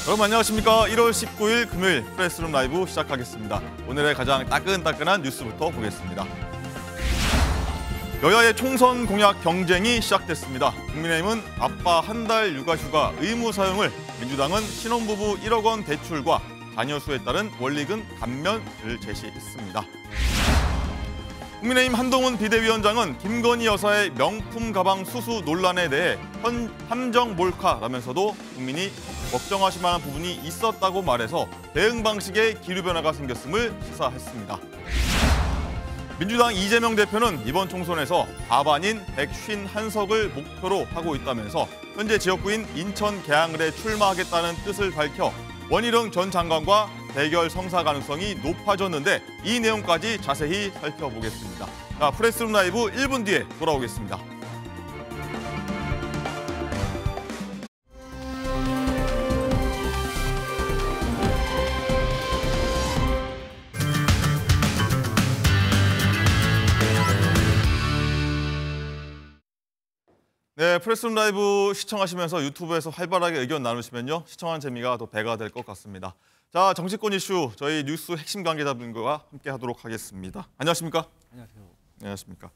여러분 안녕하십니까. 1월 19일 금요일 프레스룸 라이브 시작하겠습니다. 오늘의 가장 따끈따끈한 뉴스부터 보겠습니다. 여야의 총선 공약 경쟁이 시작됐습니다. 국민의힘은 아빠 한 달 육아휴가 의무 사용을, 민주당은 신혼부부 1억 원 대출과 자녀 수에 따른 원리금 감면을 제시했습니다. 국민의힘 한동훈 비대위원장은 김건희 여사의 명품 가방 수수 논란에 대해 함정 몰카라면서도 국민이 걱정하실 만한 부분이 있었다고 말해서 대응 방식에 기류 변화가 생겼음을 시사했습니다. 민주당 이재명 대표는 이번 총선에서 과반인 151석을 목표로 하고 있다면서 현재 지역구인 인천 계양을에 출마하겠다는 뜻을 밝혀 원희룡 전 장관과 대결 성사 가능성이 높아졌는데 이 내용까지 자세히 살펴보겠습니다. 자, 프레스룸 라이브 1분 뒤에 돌아오겠습니다. 네, 프레스룸 라이브 시청하시면서 유튜브에서 활발하게 의견 나누시면요, 시청하는 재미가 더 배가 될 것 같습니다. 자, 정치권 이슈 저희 뉴스 핵심 관계자분과 함께 하도록 하겠습니다. 안녕하십니까? 안녕하세요. 안녕하십니까?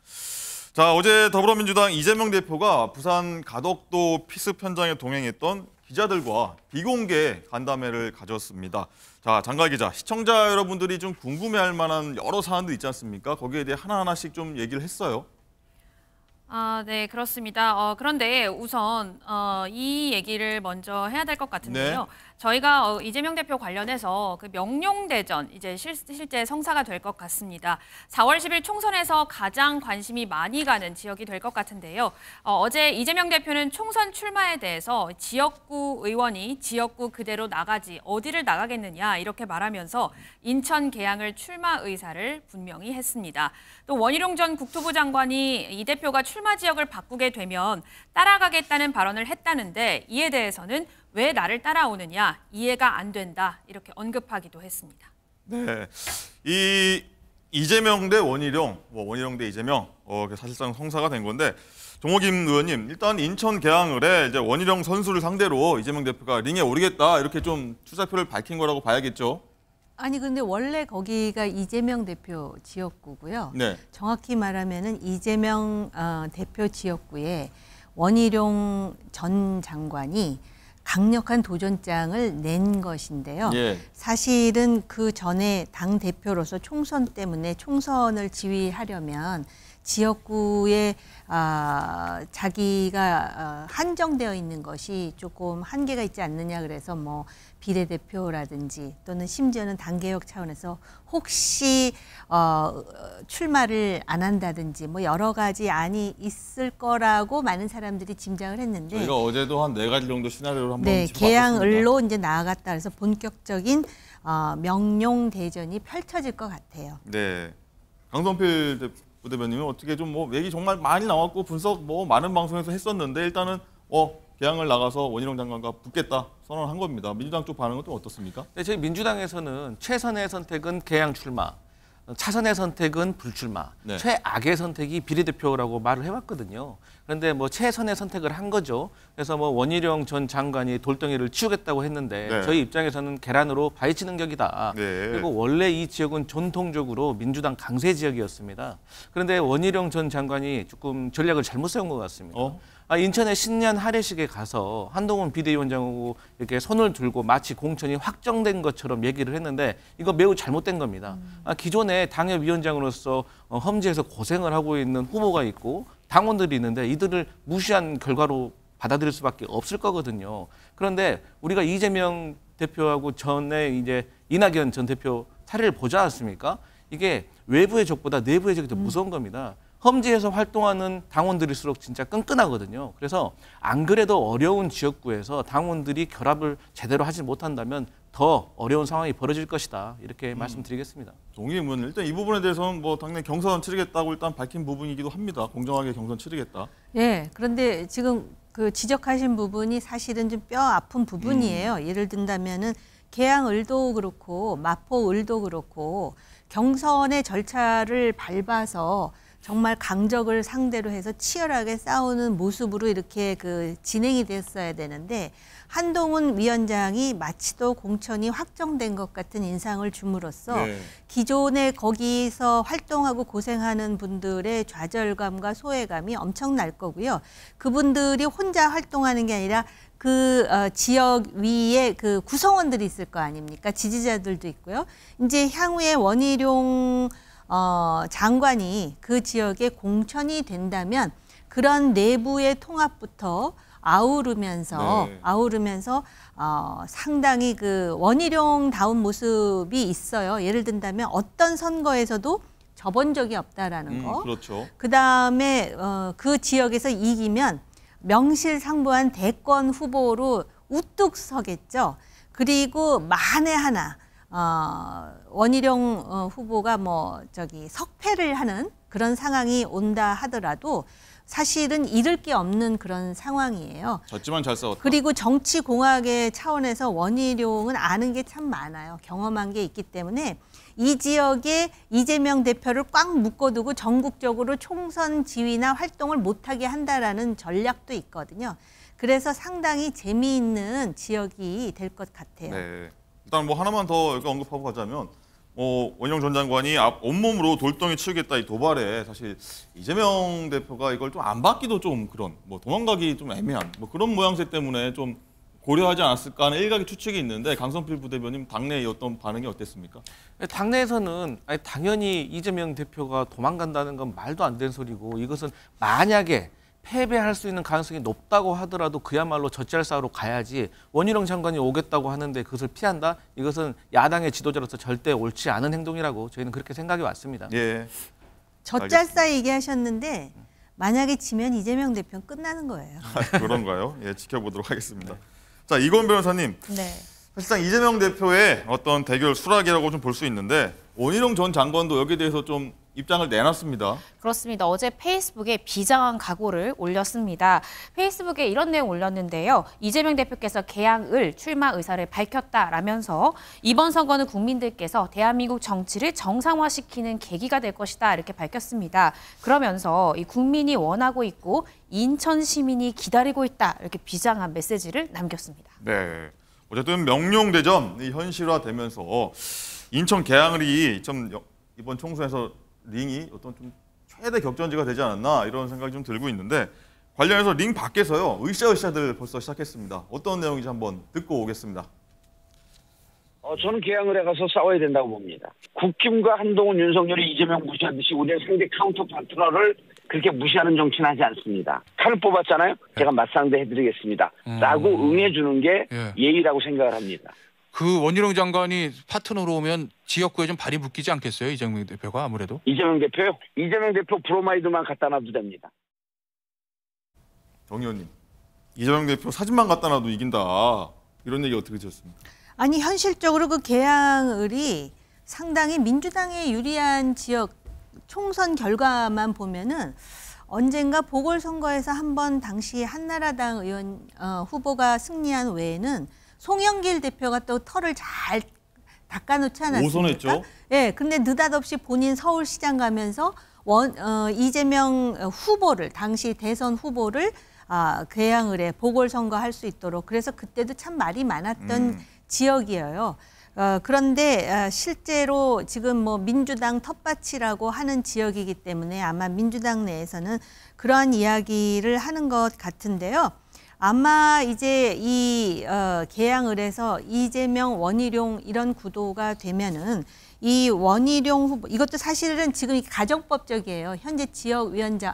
자, 어제 더불어민주당 이재명 대표가 부산 가덕도 피습 현장에 동행했던 기자들과 비공개 간담회를 가졌습니다. 자, 장갈 기자, 시청자 여러분들이 좀 궁금해할 만한 여러 사안들 있지 않습니까? 거기에 대해 하나하나씩 좀 얘기를 했어요. 네, 그렇습니다. 그런데 우선 이 얘기를 먼저 해야 될 것 같은데요. 네. 저희가 이재명 대표 관련해서 그 명룡대전 이제 실제 성사가 될 것 같습니다. 4월 10일 총선에서 가장 관심이 많이 가는 지역이 될 것 같은데요. 어제 이재명 대표는 총선 출마에 대해서 지역구 의원이 지역구 그대로 나가지 어디를 나가겠느냐 이렇게 말하면서 인천 계양을 출마 의사를 분명히 했습니다. 또 원희룡 전 국토부 장관이 이 대표가 출마 지역을 바꾸게 되면 따라가겠다는 발언을 했다는데 이에 대해서는 왜 나를 따라오느냐, 이해가 안 된다 이렇게 언급하기도 했습니다. 네, 이 이재명 대 원희룡, 원희룡 대 이재명 사실상 성사가 된 건데, 종호김 의원님, 일단 인천 계양을에 이제 원희룡 선수를 상대로 이재명 대표가 링에 오르겠다 이렇게 좀 출사표를 밝힌 거라고 봐야겠죠. 아니 근데 원래 거기가 이재명 대표 지역구고요. 네. 정확히 말하면은 이재명 대표 지역구에 원희룡 전 장관이 강력한 도전장을 낸 것인데요. 예. 사실은 그 전에 당 대표로서 총선 때문에 총선을 지휘하려면 지역구에 자기가 한정되어 있는 것이 조금 한계가 있지 않느냐, 그래서 뭐 비례대표라든지 또는 심지어는 당개혁 차원에서 혹시 출마를 안 한다든지 뭐 여러 가지 안이 있을 거라고 많은 사람들이 짐작을 했는데, 저희가 어제도 한 4가지 정도 시나리오를 한번 네, 짚어봤습니다. 계양을로 이제 나아갔다 그래서 본격적인 명룡 대전이 펼쳐질 것 같아요. 네, 강성필 부대변인은 어떻게 좀 뭐 얘기 정말 많이 나왔고 분석 뭐 많은 방송에서 했었는데 일단은 계양을 나가서 원희룡 장관과 붙겠다 선언한 겁니다. 민주당 쪽 반응은 또 어떻습니까? 네, 저희 민주당에서는 최선의 선택은 계양 출마, 차선의 선택은 불출마, 네. 최악의 선택이 비례대표라고 말을 해왔거든요. 그런데 뭐 최선의 선택을 한 거죠. 그래서 뭐 원희룡 전 장관이 돌덩이를 치우겠다고 했는데 네. 저희 입장에서는 계란으로 바위치는 격이다. 네. 그리고 원래 이 지역은 전통적으로 민주당 강세 지역이었습니다. 그런데 원희룡 전 장관이 조금 전략을 잘못 세운 것 같습니다. 인천의 신년 할애식에 가서 한동훈 비대위원장하고 이렇게 손을 들고 마치 공천이 확정된 것처럼 얘기를 했는데 이거 매우 잘못된 겁니다. 기존에 당협위원장으로서 험지에서 고생을 하고 있는 후보가 있고 당원들이 있는데 이들을 무시한 결과로 받아들일 수밖에 없을 거거든요. 그런데 우리가 이재명 대표하고 전에 이제 이낙연 전 대표 사례를 보지 않았습니까? 이게 외부의 적보다 내부의 적이 더 무서운 겁니다. 험지에서 활동하는 당원들일수록 진짜 끈끈하거든요. 그래서 안 그래도 어려운 지역구에서 당원들이 결합을 제대로 하지 못한다면 더 어려운 상황이 벌어질 것이다. 이렇게 말씀드리겠습니다. 동의문 일단 이 부분에 대해서는 뭐 당연히 경선 치르겠다고 일단 밝힌 부분이기도 합니다. 공정하게 경선 치르겠다. 예, 그런데 지금 그 지적하신 부분이 사실은 좀 뼈 아픈 부분이에요. 예를 든다면은 계양을도 그렇고 마포을도 그렇고 경선의 절차를 밟아서 정말 강적을 상대로 해서 치열하게 싸우는 모습으로 이렇게 그 진행이 됐어야 되는데 한동훈 위원장이 마치도 공천이 확정된 것 같은 인상을 줌으로써 네. 기존에 거기서 활동하고 고생하는 분들의 좌절감과 소외감이 엄청날 거고요. 그분들이 혼자 활동하는 게 아니라 그 지역 위에 그 구성원들이 있을 거 아닙니까? 지지자들도 있고요. 이제 향후에 원희룡 장관이 그 지역에 공천이 된다면 그런 내부의 통합부터 아우르면서 상당히 그 원희룡다운 모습이 있어요. 예를 든다면 어떤 선거에서도 져본 적이 없다라는 거. 그렇죠. 그다음에 그 지역에서 이기면 명실상부한 대권 후보로 우뚝 서겠죠. 그리고 만에 하나 원희룡 후보가 석패를 하는 그런 상황이 온다 하더라도 사실은 잃을 게 없는 그런 상황이에요. 졌지만 잘 싸웠다. 그리고 정치공학의 차원에서 원희룡은 아는 게 참 많아요. 경험한 게 있기 때문에 이 지역에 이재명 대표를 꽉 묶어두고 전국적으로 총선 지휘나 활동을 못하게 한다라는 전략도 있거든요. 그래서 상당히 재미있는 지역이 될 것 같아요. 네. 일단 뭐 하나만 더 여기 언급하고 가자면 원희룡 전 장관이 온몸으로 돌덩이 치우겠다 이 도발에 사실 이재명 대표가 이걸 좀 안 받기도 좀 그런 도망가기 좀 애매한 그런 모양새 때문에 좀 고려하지 않았을까 하는 일각의 추측이 있는데 강성필 부대변인 당내의 어떤 반응이 어땠습니까? 당내에서는 당연히 이재명 대표가 도망간다는 건 말도 안 되는 소리고 이것은 만약에 패배할 수 있는 가능성이 높다고 하더라도 그야말로 젖잘 싸우러 가야지 원희룡 장관이 오겠다고 하는데 그것을 피한다? 이것은 야당의 지도자로서 절대 옳지 않은 행동이라고 저희는 그렇게 생각이 왔습니다. 예. 젖잘 싸 얘기하셨는데 만약에 지면 이재명 대표는 끝나는 거예요. 그런가요? 예, 지켜보도록 하겠습니다. 자, 이건 변호사님. 네. 사실상 이재명 대표의 어떤 대결 수락이라고 좀 볼 수 있는데 원희룡 전 장관도 여기에 대해서 좀 입장을 내놨습니다. 그렇습니다. 어제 페이스북에 비장한 각오를 올렸습니다. 페이스북에 이런 내용 올렸는데요. 이재명 대표께서 개항을 출마 의사를 밝혔다라면서 이번 선거는 국민들께서 대한민국 정치를 정상화시키는 계기가 될 것이다 이렇게 밝혔습니다. 그러면서 이 국민이 원하고 있고 인천 시민이 기다리고 있다 이렇게 비장한 메시지를 남겼습니다. 네. 어쨌든 명룡대전이 현실화되면서 인천 개항을이 이번 총선에서 링이 어떤 좀 최대 격전지가 되지 않았나 이런 생각이 좀 들고 있는데 관련해서 링 밖에서요 으쌰으쌰들 벌써 시작했습니다. 어떤 내용인지 한번 듣고 오겠습니다. 저는 개항을 해가서 싸워야 된다고 봅니다. 국힘과 한동훈, 윤석열이 이재명 무시하듯이 우리는 상대 카운터 파트너를 그렇게 무시하는 정치는 하지 않습니다. 칼을 뽑았잖아요. 제가 맞상대 해드리겠습니다. 라고 응해주는 게 예의라고 생각을 합니다. 그 원희룡 장관이 파트너로 오면 지역구에 좀 발이 묶이지 않겠어요? 이재명 대표가 아무래도. 이재명 대표요? 이재명 대표 브로마이드만 갖다 놔도 됩니다. 정 의원님, 이재명 대표 사진만 갖다 놔도 이긴다. 이런 얘기 어떻게 드셨습니까? 아니 현실적으로 그 개항을이 상당히 민주당에 유리한 지역 총선 결과만 보면은 언젠가 보궐선거에서 한번 당시 한나라당 의원 후보가 승리한 외에는 송영길 대표가 또 털을 잘 닦아놓지 않았습니까? 오선했죠. 예, 근데 느닷없이 본인 서울시장 가면서 이재명 후보를 당시 대선 후보를 개항을 해 보궐선거 할 수 있도록 그래서 그때도 참 말이 많았던 지역이에요. 그런데 실제로 지금 민주당 텃밭이라고 하는 지역이기 때문에 아마 민주당 내에서는 그러한 이야기를 하는 것 같은데요. 아마 이제 이 개항을 해서 이재명, 원희룡 이런 구도가 되면은 이 원희룡 후보 이것도 사실은 지금 가정법적이에요. 현재 지역위원장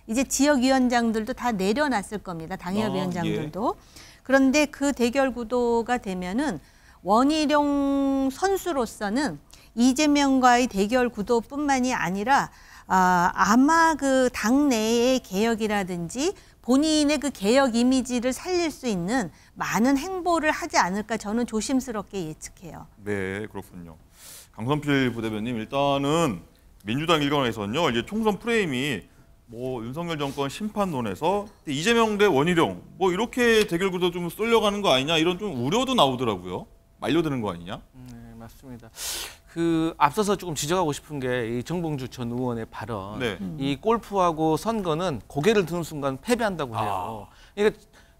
이제 지역위원장들도 다 내려놨을 겁니다. 당협위원장들도. 예. 그런데 그 대결 구도가 되면은 원희룡 선수로서는 이재명과의 대결 구도뿐만이 아니라 아마 그 당내의 개혁이라든지 본인의 그 개혁 이미지를 살릴 수 있는 많은 행보를 하지 않을까 저는 조심스럽게 예측해요. 네, 그렇군요. 강선필 부대변인 일단은 민주당 일각에서는요 이제 총선 프레임이 윤석열 정권 심판론에서 이재명 대 원희룡 이렇게 대결 구도 좀 쏠려가는 거 아니냐 이런 좀 우려도 나오더라고요. 말려드는 거 아니냐? 네, 맞습니다. 앞서서 조금 지적하고 싶은 게 이 정봉주 전 의원의 발언. 네. 이 골프하고 선거는 고개를 드는 순간 패배한다고 해요. 이게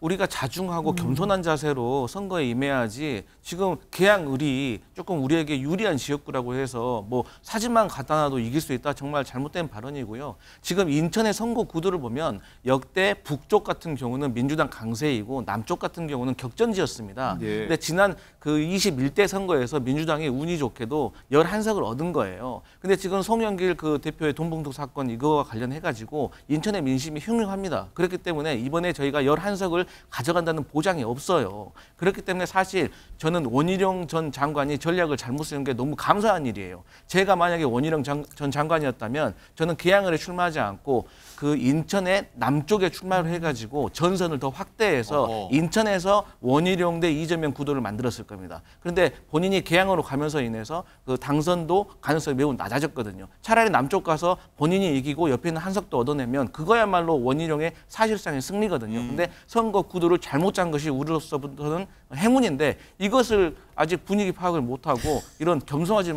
우리가 자중하고 겸손한 자세로 선거에 임해야지 지금 계양을이 조금 우리에게 유리한 지역구라고 해서 뭐 사진만 갖다 놔도 이길 수 있다. 정말 잘못된 발언이고요. 지금 인천의 선거 구도를 보면 역대 북쪽 같은 경우는 민주당 강세이고 남쪽 같은 경우는 격전지였습니다. 예. 근데 지난 그 21대 선거에서 민주당이 운이 좋게도 11석을 얻은 거예요. 근데 지금 송영길 그 대표의 돈봉투 사건 이거와 관련해가지고 인천의 민심이 흉흉합니다. 그렇기 때문에 이번에 저희가 11석을 가져간다는 보장이 없어요. 그렇기 때문에 사실 저는 원희룡 전 장관이 전략을 잘못 쓰는 게 너무 감사한 일이에요. 제가 만약에 원희룡 전 장관이었다면 저는 계양을에 출마하지 않고 그 인천의 남쪽에 출마를 해가지고 전선을 더 확대해서 인천에서 원희룡 대 이재명 구도를 만들었을 겁니다. 그런데 본인이 계양으로 가면서 인해서 그 당선도 가능성이 매우 낮아졌거든요. 차라리 남쪽 가서 본인이 이기고 옆에 있는 한석도 얻어내면 그거야말로 원희룡의 사실상의 승리거든요. 근데 선거 구도를 잘못 짠 것이 우리로서부터는 행운인데 이것을 아직 분위기 파악을 못하고 이런 겸손하지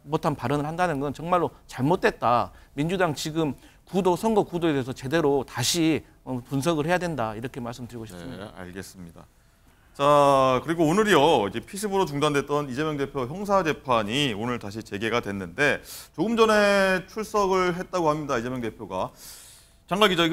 못한 발언을 한다는 건 정말로 잘못됐다. 민주당 지금 선거 구도에 대해서 제대로 다시 분석을 해야 된다. 이렇게 말씀드리고 싶습니다. 네, 알겠습니다. 자, 그리고 오늘이요. 이제 피습으로 중단됐던 이재명 대표 형사 재판이 오늘 다시 재개가 됐는데 조금 전에 출석을 했다고 합니다. 이재명 대표가. 장관 기자,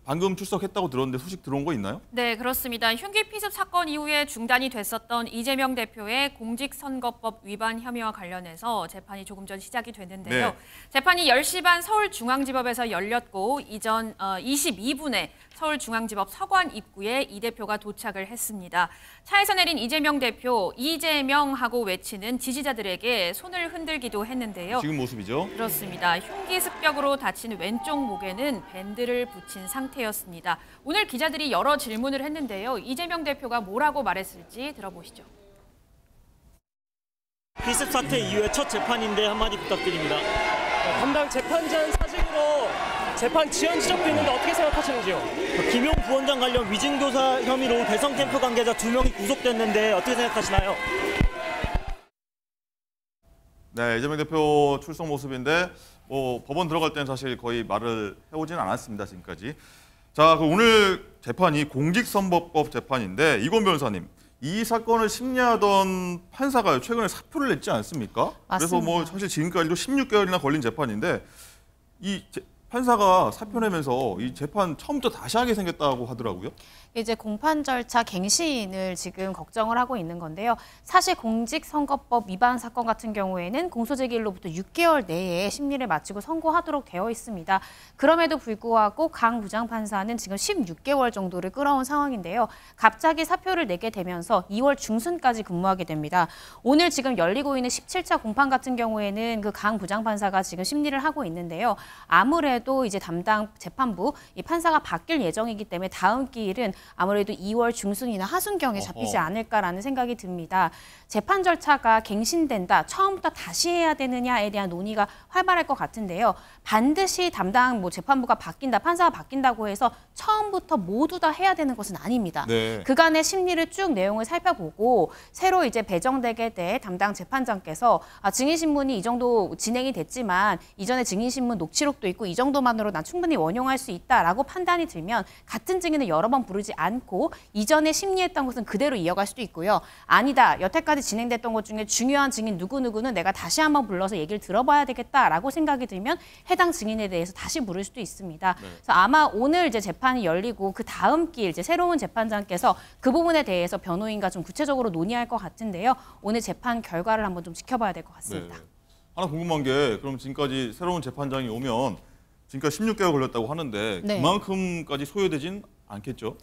방금 출석했다고 들었는데 소식 들어온 거 있나요? 네, 그렇습니다. 흉기 피습 사건 이후에 중단이 됐었던 이재명 대표의 공직선거법 위반 혐의와 관련해서 재판이 조금 전 시작이 됐는데요. 네. 재판이 10시 반 서울중앙지법에서 열렸고 이전 22분에 서울중앙지법 서관 입구에 이 대표가 도착을 했습니다. 차에서 내린 이재명 대표, 이재명하고 외치는 지지자들에게 손을 흔들기도 했는데요. 지금 모습이죠? 그렇습니다. 흉기 습격으로 다친 왼쪽 목에는 밴드를 붙인 상태였습니다. 오늘 기자들이 여러 질문을 했는데요. 이재명 대표가 뭐라고 말했을지 들어보시죠. 피습 사태 이후에 첫 재판인데 한마디 부탁드립니다. 담당 재판장 사직으로 재판 지연 지적도 있는데 어떻게 생각하시는지요? 김용 부원장 관련 위증교사 혐의로 대선 캠프 관계자 2명이 구속됐는데 어떻게 생각하시나요? 네, 이재명 대표 출석 모습인데 법원 들어갈 때는 사실 거의 말을 해오지는 않았습니다, 지금까지. 자, 오늘 재판이 공직선거법 재판인데 이권 변호사님, 이 사건을 심리하던 판사가 최근에 사표를 냈지 않습니까? 맞습니다. 그래서 사실 지금까지도 16개월이나 걸린 재판인데 판사가 사표 내면서 이 재판 처음부터 다시 하게 생겼다고 하더라고요. 이제 공판 절차 갱신을 지금 걱정을 하고 있는 건데요. 사실 공직선거법 위반 사건 같은 경우에는 공소제기일로부터 6개월 내에 심리를 마치고 선고하도록 되어 있습니다. 그럼에도 불구하고 강 부장판사는 지금 16개월 정도를 끌어온 상황인데요. 갑자기 사표를 내게 되면서 2월 중순까지 근무하게 됩니다. 오늘 지금 열리고 있는 17차 공판 같은 경우에는 그 강 부장판사가 지금 심리를 하고 있는데요. 아무래도 이제 담당 재판부 이 판사가 바뀔 예정이기 때문에 다음 기일은 아무래도 2월 중순이나 하순경에 잡히지 않을까라는 생각이 듭니다. 재판 절차가 갱신된다, 처음부터 다시 해야 되느냐에 대한 논의가 활발할 것 같은데요. 반드시 담당 재판부가 바뀐다, 판사가 바뀐다고 해서 처음부터 모두 다 해야 되는 것은 아닙니다. 네. 그간의 심리를 쭉 내용을 살펴보고 새로 이제 배정되게 될 담당 재판장께서 증인신문이 이 정도 진행이 됐지만 이전에 증인신문 녹취록도 있고 이 정도만으로 난 충분히 원용할 수 있다라고 판단이 들면 같은 증인을 여러 번 부르지 않고 이전에 심리했던 것은 그대로 이어갈 수도 있고요. 아니다, 여태까지 진행됐던 것 중에 중요한 증인 누구누구는 내가 다시 한번 불러서 얘기를 들어봐야 되겠다라고 생각이 들면 해당 증인에 대해서 다시 부를 수도 있습니다. 그래서 아마 오늘 이제 재판이 열리고 그 다음 길 이제 새로운 재판장께서 그 부분에 대해서 변호인과 좀 구체적으로 논의할 것 같은데요. 오늘 재판 결과를 한번 좀 지켜봐야 될 것 같습니다. 네. 하나 궁금한 게 그럼 지금까지 새로운 재판장이 오면 지금까지 16개월 걸렸다고 하는데 네. 그만큼까지 소요되진 않겠죠?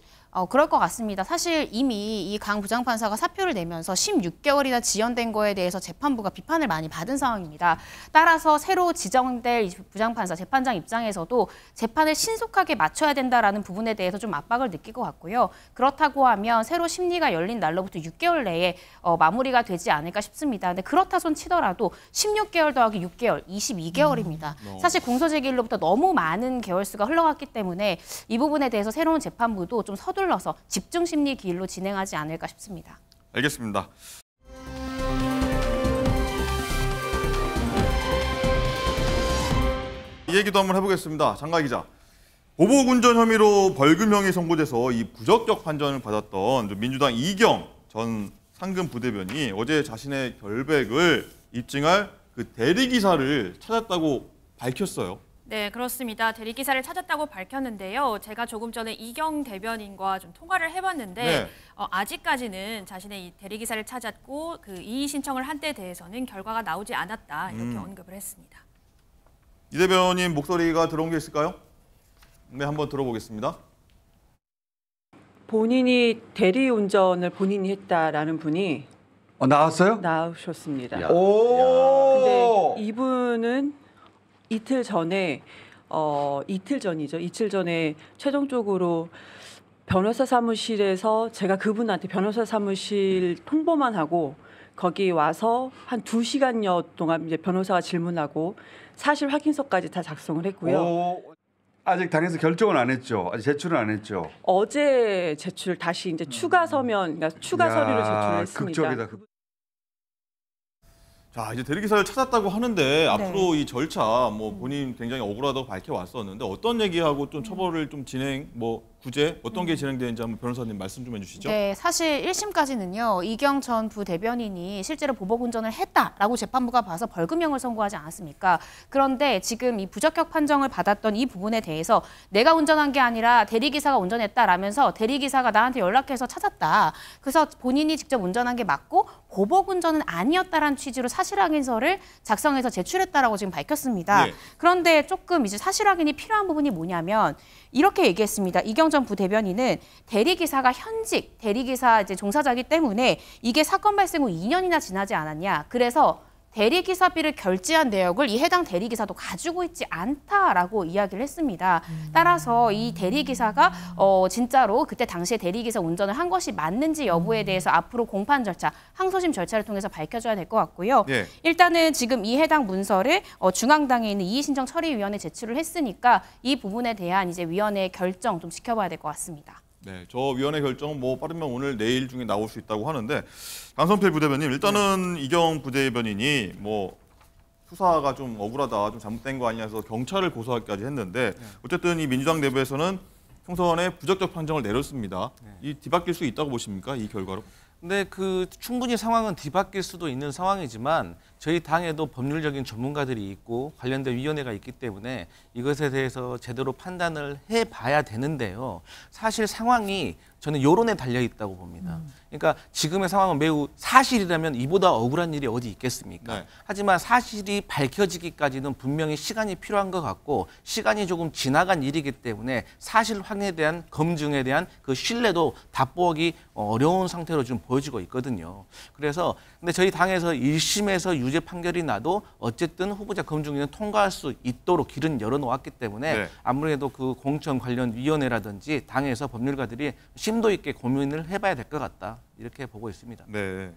그럴 것 같습니다. 사실 이미 이 강 부장판사가 사표를 내면서 16개월이나 지연된 거에 대해서 재판부가 비판을 많이 받은 상황입니다. 따라서 새로 지정될 부장판사, 재판장 입장에서도 재판을 신속하게 맞춰야 된다라는 부분에 대해서 좀 압박을 느낄 것 같고요. 그렇다고 하면 새로 심리가 열린 날로부터 6개월 내에 마무리가 되지 않을까 싶습니다. 근데 그렇다 손 치더라도 16개월 더하기 6개월, 22개월입니다. 사실 공소제기일로부터 너무 많은 개월수가 흘러갔기 때문에 이 부분에 대해서 새로운 재판부도 좀 서둘러서 집중 심리 기일로 진행하지 않을까 싶습니다. 알겠습니다. 이 얘기도 한번 해보겠습니다. 장가 기자. 보복 운전 혐의로 벌금형이 선고돼서 이 부적격 판정을 받았던 민주당 이경 전 상금 부대변이 어제 자신의 결백을 입증할 그 대리기사를 찾았다고 밝혔어요. 네, 그렇습니다. 대리기사를 찾았다고 밝혔는데요. 제가 조금 전에 이경 대변인과 좀 통화를 해봤는데 네. 아직까지는 자신의 이 대리기사를 찾았고 그 이의 신청을 한 데 대해서는 결과가 나오지 않았다 이렇게 언급을 했습니다. 이 대변인 목소리가 들어온 게 있을까요? 네, 한번 들어보겠습니다. 본인이 대리운전을 본인이 했다라는 분이 나왔어요? 나오셨습니다. 오. 근데 이분은 이틀 전에 이틀 전에 최종적으로 변호사 사무실에서 제가 그분한테 변호사 사무실 통보만 하고 거기 와서 한 2시간여 동안 이제 변호사가 질문하고 사실 확인서까지 다 작성을 했고요. 아직 당에서 결정은 안 했죠. 아직 제출은 안 했죠. 어제 제출 다시 이제 추가 서면, 그러니까 추가 서류를 제출했습니다. 극적이다. 자, 이제 대리기사를 찾았다고 하는데 앞으로 이 절차 뭐 본인 굉장히 억울하다고 밝혀왔었는데 어떤 얘기하고 좀 처벌을 좀 진행 구제 어떤 게 진행되는지 한번 변호사님 말씀 좀 해주시죠. 네, 사실 1심까지는요. 이경 전 부대변인이 실제로 보복운전을 했다라고 재판부가 봐서 벌금형을 선고하지 않았습니까? 그런데 지금 이 부적격 판정을 받았던 이 부분에 대해서 내가 운전한 게 아니라 대리기사가 운전했다라면서 대리기사가 나한테 연락해서 찾았다. 그래서 본인이 직접 운전한 게 맞고 보복운전은 아니었다라는 취지로 사실확인서를 작성해서 제출했다라고 지금 밝혔습니다. 예. 그런데 조금 이제 사실확인이 필요한 부분이 뭐냐면 이렇게 얘기했습니다. 이경 전 부대변인은 대리기사가 현직 대리기사 이제 종사자이기 때문에 이게 사건 발생 후 2년이나 지나지 않았냐. 그래서 대리기사비를 결제한 내역을 이 해당 대리기사도 가지고 있지 않다라고 이야기를 했습니다. 따라서 이 대리기사가 진짜로 그때 당시에 대리기사 운전을 한 것이 맞는지 여부에 대해서 앞으로 공판 절차, 항소심 절차를 통해서 밝혀줘야 될 것 같고요. 예. 일단은 지금 이 해당 문서를 중앙당에 있는 이의신청 처리위원회에 제출을 했으니까 이 부분에 대한 이제 위원회의 결정 좀 지켜봐야 될 것 같습니다. 네, 저 위원회 결정은 뭐 빠르면 오늘 내일 중에 나올 수 있다고 하는데 강성필 부대변인 일단은 이경 부대변인이 뭐 수사가 좀 억울하다, 좀 잘못된 거 아니냐 해서 경찰을 고소하기까지 했는데 어쨌든 이 민주당 내부에서는 총선에 부적격 판정을 내렸습니다. 이 뒤바뀔 수 있다고 보십니까? 이 결과로? 근데 그 충분히 상황은 뒤바뀔 수도 있는 상황이지만 저희 당에도 법률적인 전문가들이 있고 관련된 위원회가 있기 때문에 이것에 대해서 제대로 판단을 해봐야 되는데요. 사실 상황이 저는 여론에 달려 있다고 봅니다. 그러니까 지금의 상황은 매우 사실이라면 이보다 억울한 일이 어디 있겠습니까? 네. 하지만 사실이 밝혀지기까지는 분명히 시간이 필요한 것 같고 시간이 조금 지나간 일이기 때문에 사실 확인에 대한 검증에 대한 그 신뢰도 답보기 어려운 상태로 좀 보여지고 있거든요. 그래서 근데 저희 당에서 1심에서 유죄 판결이 나도 어쨌든 후보자 검증위는 통과할 수 있도록 길은 열어놓았기 때문에 네. 아무래도 그 공천 관련 위원회라든지 당에서 법률가들이 심도 있게 고민을 해봐야 될 것 같다. 이렇게 보고 있습니다. 네.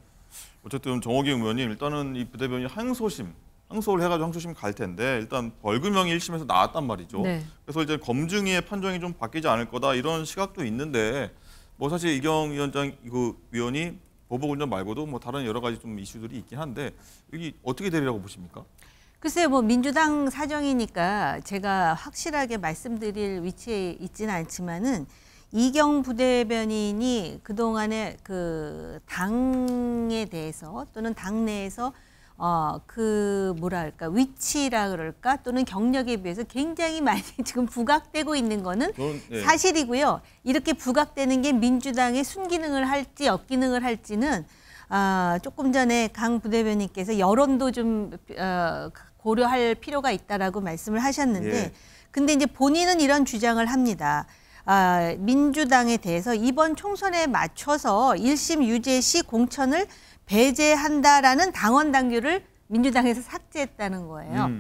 어쨌든 정호경 의원님 일단은 이 부대변인이 항소를 해가지고 항소심 갈 텐데 일단 벌금형이 1심에서 나왔단 말이죠. 네. 그래서 이제 검증위의 판정이 좀 바뀌지 않을 거다 이런 시각도 있는데 뭐 사실 이경 위원장 그 위원이 보복운전 말고도 뭐 다른 여러 가지 좀 이슈들이 있긴 한데 여기 어떻게 되리라고 보십니까? 글쎄요, 뭐 민주당 사정이니까 제가 확실하게 말씀드릴 위치에 있지는 않지만은 이경 부대변인이 그동안에 그 당에 대해서 또는 당내에서 그 뭐랄까 위치라 그럴까 또는 경력에 비해서 굉장히 많이 지금 부각되고 있는 거는 네. 사실이고요. 이렇게 부각되는 게 민주당의 순기능을 할지 역기능을 할지는 조금 전에 강 부대변인께서 여론도 좀 고려할 필요가 있다라고 말씀을 하셨는데 예. 근데 이제 본인은 이런 주장을 합니다. 민주당에 대해서 이번 총선에 맞춰서 1심 유죄 시 공천을 배제한다라는 당원 당규를 민주당에서 삭제했다는 거예요.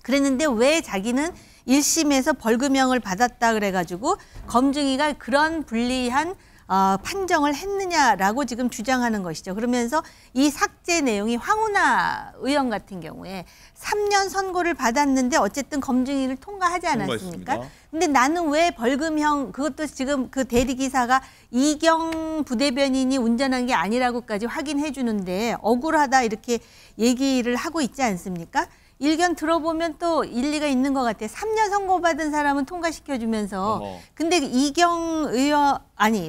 그랬는데 왜 자기는 1심에서 벌금형을 받았다 그래가지고 검증위가 그런 불리한 판정을 했느냐라고 지금 주장하는 것이죠. 그러면서 이 삭제 내용이 황운하 의원 같은 경우에 3년 선고를 받았는데 어쨌든 검증위를 통과하지 않았습니까? 통과했습니다. 근데 나는 왜 벌금형 그것도 지금 그 대리기사가 이경 부대변인이 운전한 게 아니라고까지 확인해 주는데 억울하다 이렇게 얘기를 하고 있지 않습니까? 일견 들어보면 또 일리가 있는 것 같아요. 3년 선고받은 사람은 통과시켜주면서 근데 이경 의원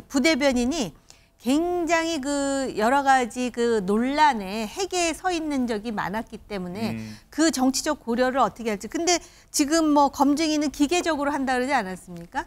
부대변인이 굉장히 그 여러 가지 그 논란에 핵에 서 있는 적이 많았기 때문에 그 정치적 고려를 어떻게 할지. 근데 지금 뭐 검증위는 기계적으로 한다 그러지 않았습니까?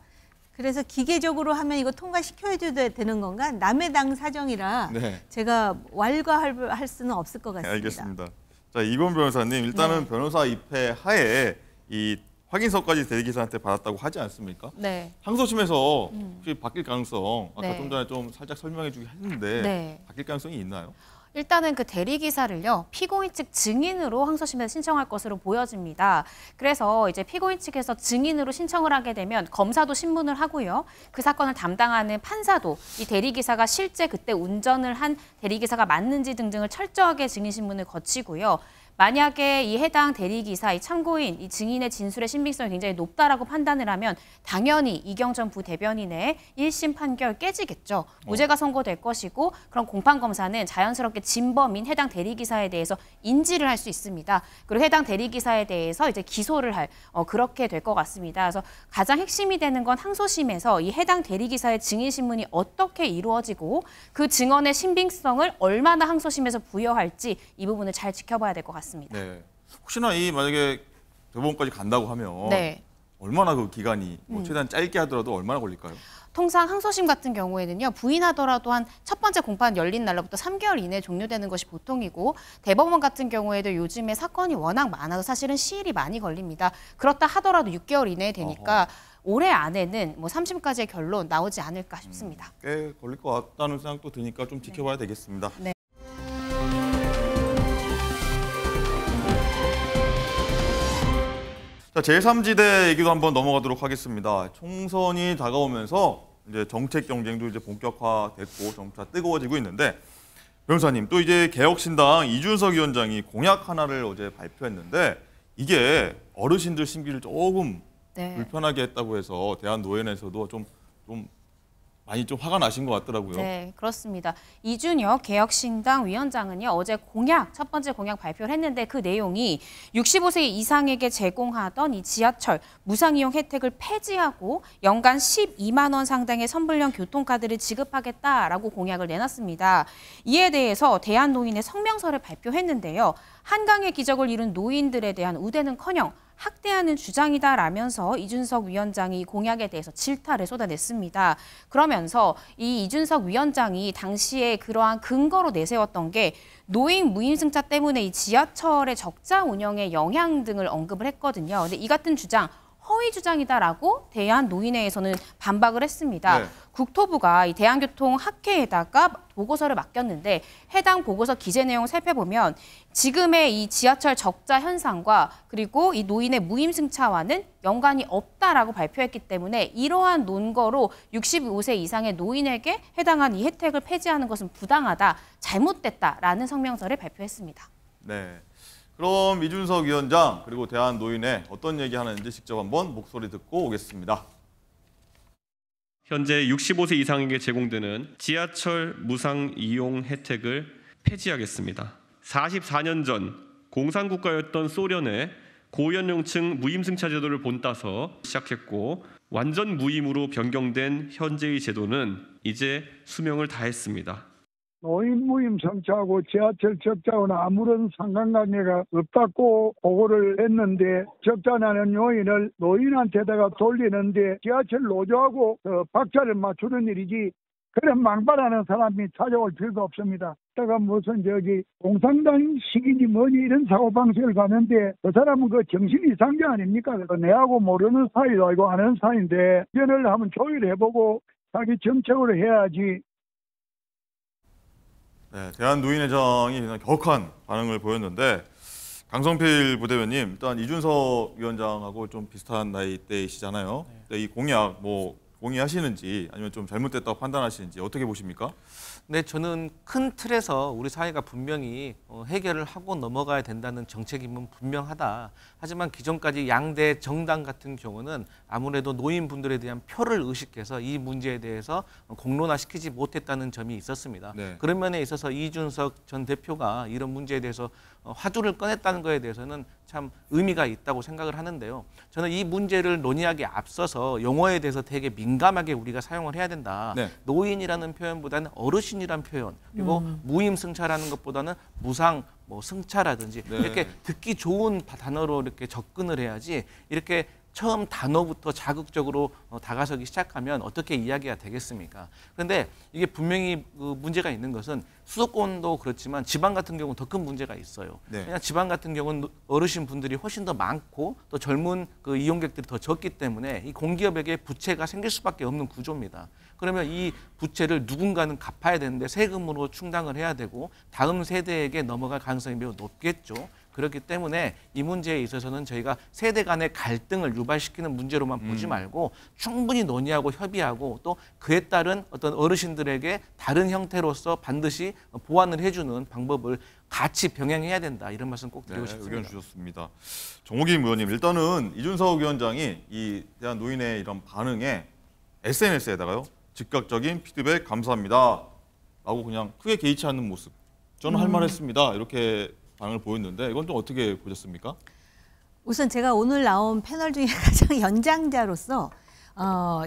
그래서 기계적으로 하면 이거 통과시켜야 되는 건가? 남의 당 사정이라 네. 제가 왈가할 수는 없을 것 같습니다. 알겠습니다. 자, 이건 변호사님, 일단은 변호사 입회 하에 이 확인서까지 대리기사한테 받았다고 하지 않습니까? 네. 항소심에서 혹시 바뀔 가능성, 아까 네. 좀 전에 좀 살짝 설명해 주긴 했는데 네. 바뀔 가능성이 있나요? 일단은 그 대리기사를요, 피고인 측 증인으로 항소심에서 신청할 것으로 보여집니다. 그래서 이제 피고인 측에서 증인으로 신청을 하게 되면 검사도 신문을 하고요. 그 사건을 담당하는 판사도 이 대리기사가 실제 그때 운전을 한 대리기사가 맞는지 등등을 철저하게 증인 신문을 거치고요. 만약에 이 해당 대리기사, 이 참고인, 이 증인의 진술의 신빙성이 굉장히 높다라고 판단을 하면 당연히 이경전 부대변인의 1심 판결 깨지겠죠. 무죄가 선고될 것이고 그럼 공판검사는 자연스럽게 진범인 해당 대리기사에 대해서 인지를 할 수 있습니다. 그리고 해당 대리기사에 대해서 이제 기소를 할 그렇게 될 것 같습니다. 그래서 가장 핵심이 되는 건 항소심에서 이 해당 대리기사의 증인 신문이 어떻게 이루어지고 그 증언의 신빙성을 얼마나 항소심에서 부여할지 이 부분을 잘 지켜봐야 될 것 같습니다. 네. 혹시나 이 만약에 대법원까지 간다고 하면 네. 얼마나 그 기간이 뭐 최대한 짧게 하더라도 얼마나 걸릴까요? 통상 항소심 같은 경우에는요, 부인하더라도 한 첫 번째 공판 열린 날로부터 3개월 이내에 종료되는 것이 보통이고, 대법원 같은 경우에도 요즘에 사건이 워낙 많아서 사실은 시일이 많이 걸립니다. 그렇다 하더라도 6개월 이내에 되니까 올해 안에는 뭐 3심까지의 결론 나오지 않을까 싶습니다. 꽤 걸릴 것 같다는 생각도 드니까 좀 지켜봐야 되겠습니다. 네. 자, 제3지대 얘기도 한번 넘어가도록 하겠습니다. 총선이 다가오면서 이제 정책 경쟁도 이제 본격화됐고 점차 뜨거워지고 있는데, 변호사님, 또 이제 개혁신당 이준석 위원장이 공약 하나를 어제 발표했는데 이게 어르신들 심기를 조금 불편하게 했다고 해서 대한노연에서도 좀 많이 좀 화가 나신 것 같더라고요. 네, 그렇습니다. 이준혁 개혁신당 위원장은요, 어제 첫 번째 공약 발표를 했는데 그 내용이 65세 이상에게 제공하던 이 지하철 무상이용 혜택을 폐지하고 연간 12만 원 상당의 선불형 교통카드를 지급하겠다라고 공약을 내놨습니다. 이에 대해서 대한노인의 성명서를 발표했는데요. 한강의 기적을 이룬 노인들에 대한 우대는커녕 학대하는 주장이다라면서 이준석 위원장이 공약에 대해서 질타를 쏟아냈습니다. 그러면서 이 이준석 위원장이 당시에 그러한 근거로 내세웠던 게 노인 무임승차 때문에 이 지하철의 적자 운영에 영향 등을 언급을 했거든요. 근데 이 같은 주장 허위 주장이다라고 대한노인회에서는 반박을 했습니다. 네. 국토부가 이 대한교통학회에다가 보고서를 맡겼는데 해당 보고서 기재 내용을 살펴보면 지금의 이 지하철 적자 현상과 그리고 이 노인의 무임승차와는 연관이 없다라고 발표했기 때문에 이러한 논거로 65세 이상의 노인에게 해당한 이 혜택을 폐지하는 것은 부당하다, 잘못됐다라는 성명서를 발표했습니다. 네. 그럼 이준석 위원장 그리고 대한노인회 어떤 얘기 하는지 직접 한번 목소리 듣고 오겠습니다. 현재 65세 이상에게 제공되는 지하철 무상 이용 혜택을 폐지하겠습니다. 44년 전 공산국가였던 소련의 고연령층 무임승차 제도를 본따서 시작했고 완전 무임으로 변경된 현재의 제도는 이제 수명을 다했습니다. 노인 무임승차하고 지하철 적자와는 아무런 상관관계가 없다고 보고를 했는데 적자나는 요인을 노인한테다가 돌리는데 지하철 노조하고 박자를 맞추는 일이지 그런 망발하는 사람이 찾아올 필요가 없습니다. 다가 무슨 공산당식이니 뭐니 이런 사고방식을 가는데 그 사람은 그 정신 이상자 아닙니까? 내하고 모르는 사이도 아니고 아는 사이인데 의견을 한번 조율해보고 자기 정책으로 해야지. 네, 대한노인회장이 그냥 격한 반응을 보였는데 강성필 부대변인, 일단 이준석 위원장하고 좀 비슷한 나이대이시잖아요. 네. 이 공약 동의하시는지 아니면 좀 잘못됐다고 판단하시는지 어떻게 보십니까? 네, 저는 큰 틀에서 우리 사회가 분명히 해결을 하고 넘어가야 된다는 정책임은 분명하다. 하지만 기존까지 양대 정당 같은 경우는 아무래도 노인분들에 대한 표를 의식해서 이 문제에 대해서 공론화시키지 못했다는 점이 있었습니다. 네. 그런 면에 있어서 이준석 전 대표가 이런 문제에 대해서 화두를 꺼냈다는 거에 대해서는 참 의미가 있다고 생각을 하는데요. 저는 이 문제를 논의하기에 앞서서 용어에 대해서 되게 민감하게 우리가 사용을 해야 된다. 네. 노인이라는 표현보다는 어르신이라는 표현, 그리고 무임승차라는 것보다는 무상, 승차라든지 네. 이렇게 듣기 좋은 단어로 이렇게 접근을 해야지 이렇게 처음 단어부터 자극적으로 다가서기 시작하면 어떻게 이야기가 되겠습니까? 그런데 이게 분명히 문제가 있는 것은 수도권도 그렇지만 지방 같은 경우는 더 큰 문제가 있어요. 네. 그냥 지방 같은 경우는 어르신 분들이 훨씬 더 많고 또 젊은 이용객들이 더 적기 때문에 이 공기업에게 부채가 생길 수밖에 없는 구조입니다. 그러면 이 부채를 누군가는 갚아야 되는데 세금으로 충당을 해야 되고 다음 세대에게 넘어갈 가능성이 매우 높겠죠. 그렇기 때문에 이 문제에 있어서는 저희가 세대 간의 갈등을 유발시키는 문제로만 보지 말고 충분히 논의하고 협의하고 또 그에 따른 어떤 어르신들에게 다른 형태로서 반드시 보완을 해주는 방법을 같이 병행해야 된다. 이런 말씀 꼭 드리고 싶습니다. 의견 주셨습니다. 정호김 의원님, 일단은 이준석 위원장이 이 대한 노인의 이런 반응에 SNS에다가요. 즉각적인 피드백 감사합니다. 라고 그냥 크게 개의치 않는 모습. 저는 할 말했습니다. 이렇게 반응을 보였는데 이건 좀 어떻게 보셨습니까? 우선 제가 오늘 나온 패널 중에 가장 연장자로서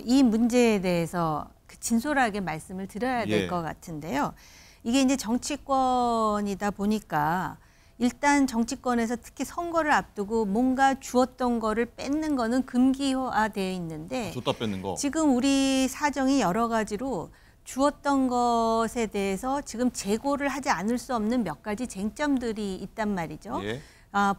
이 문제에 대해서 진솔하게 말씀을 드려야 될 것 같은데요. 이게 이제 정치권이다 보니까 일단 정치권에서 특히 선거를 앞두고 뭔가 주었던 거를 뺏는 거는 금기화되어 있는데 줬다 뺏는 거. 지금 우리 사정이 여러 가지로 주었던 것에 대해서 지금 재고를 하지 않을 수 없는 몇 가지 쟁점들이 있단 말이죠. 예.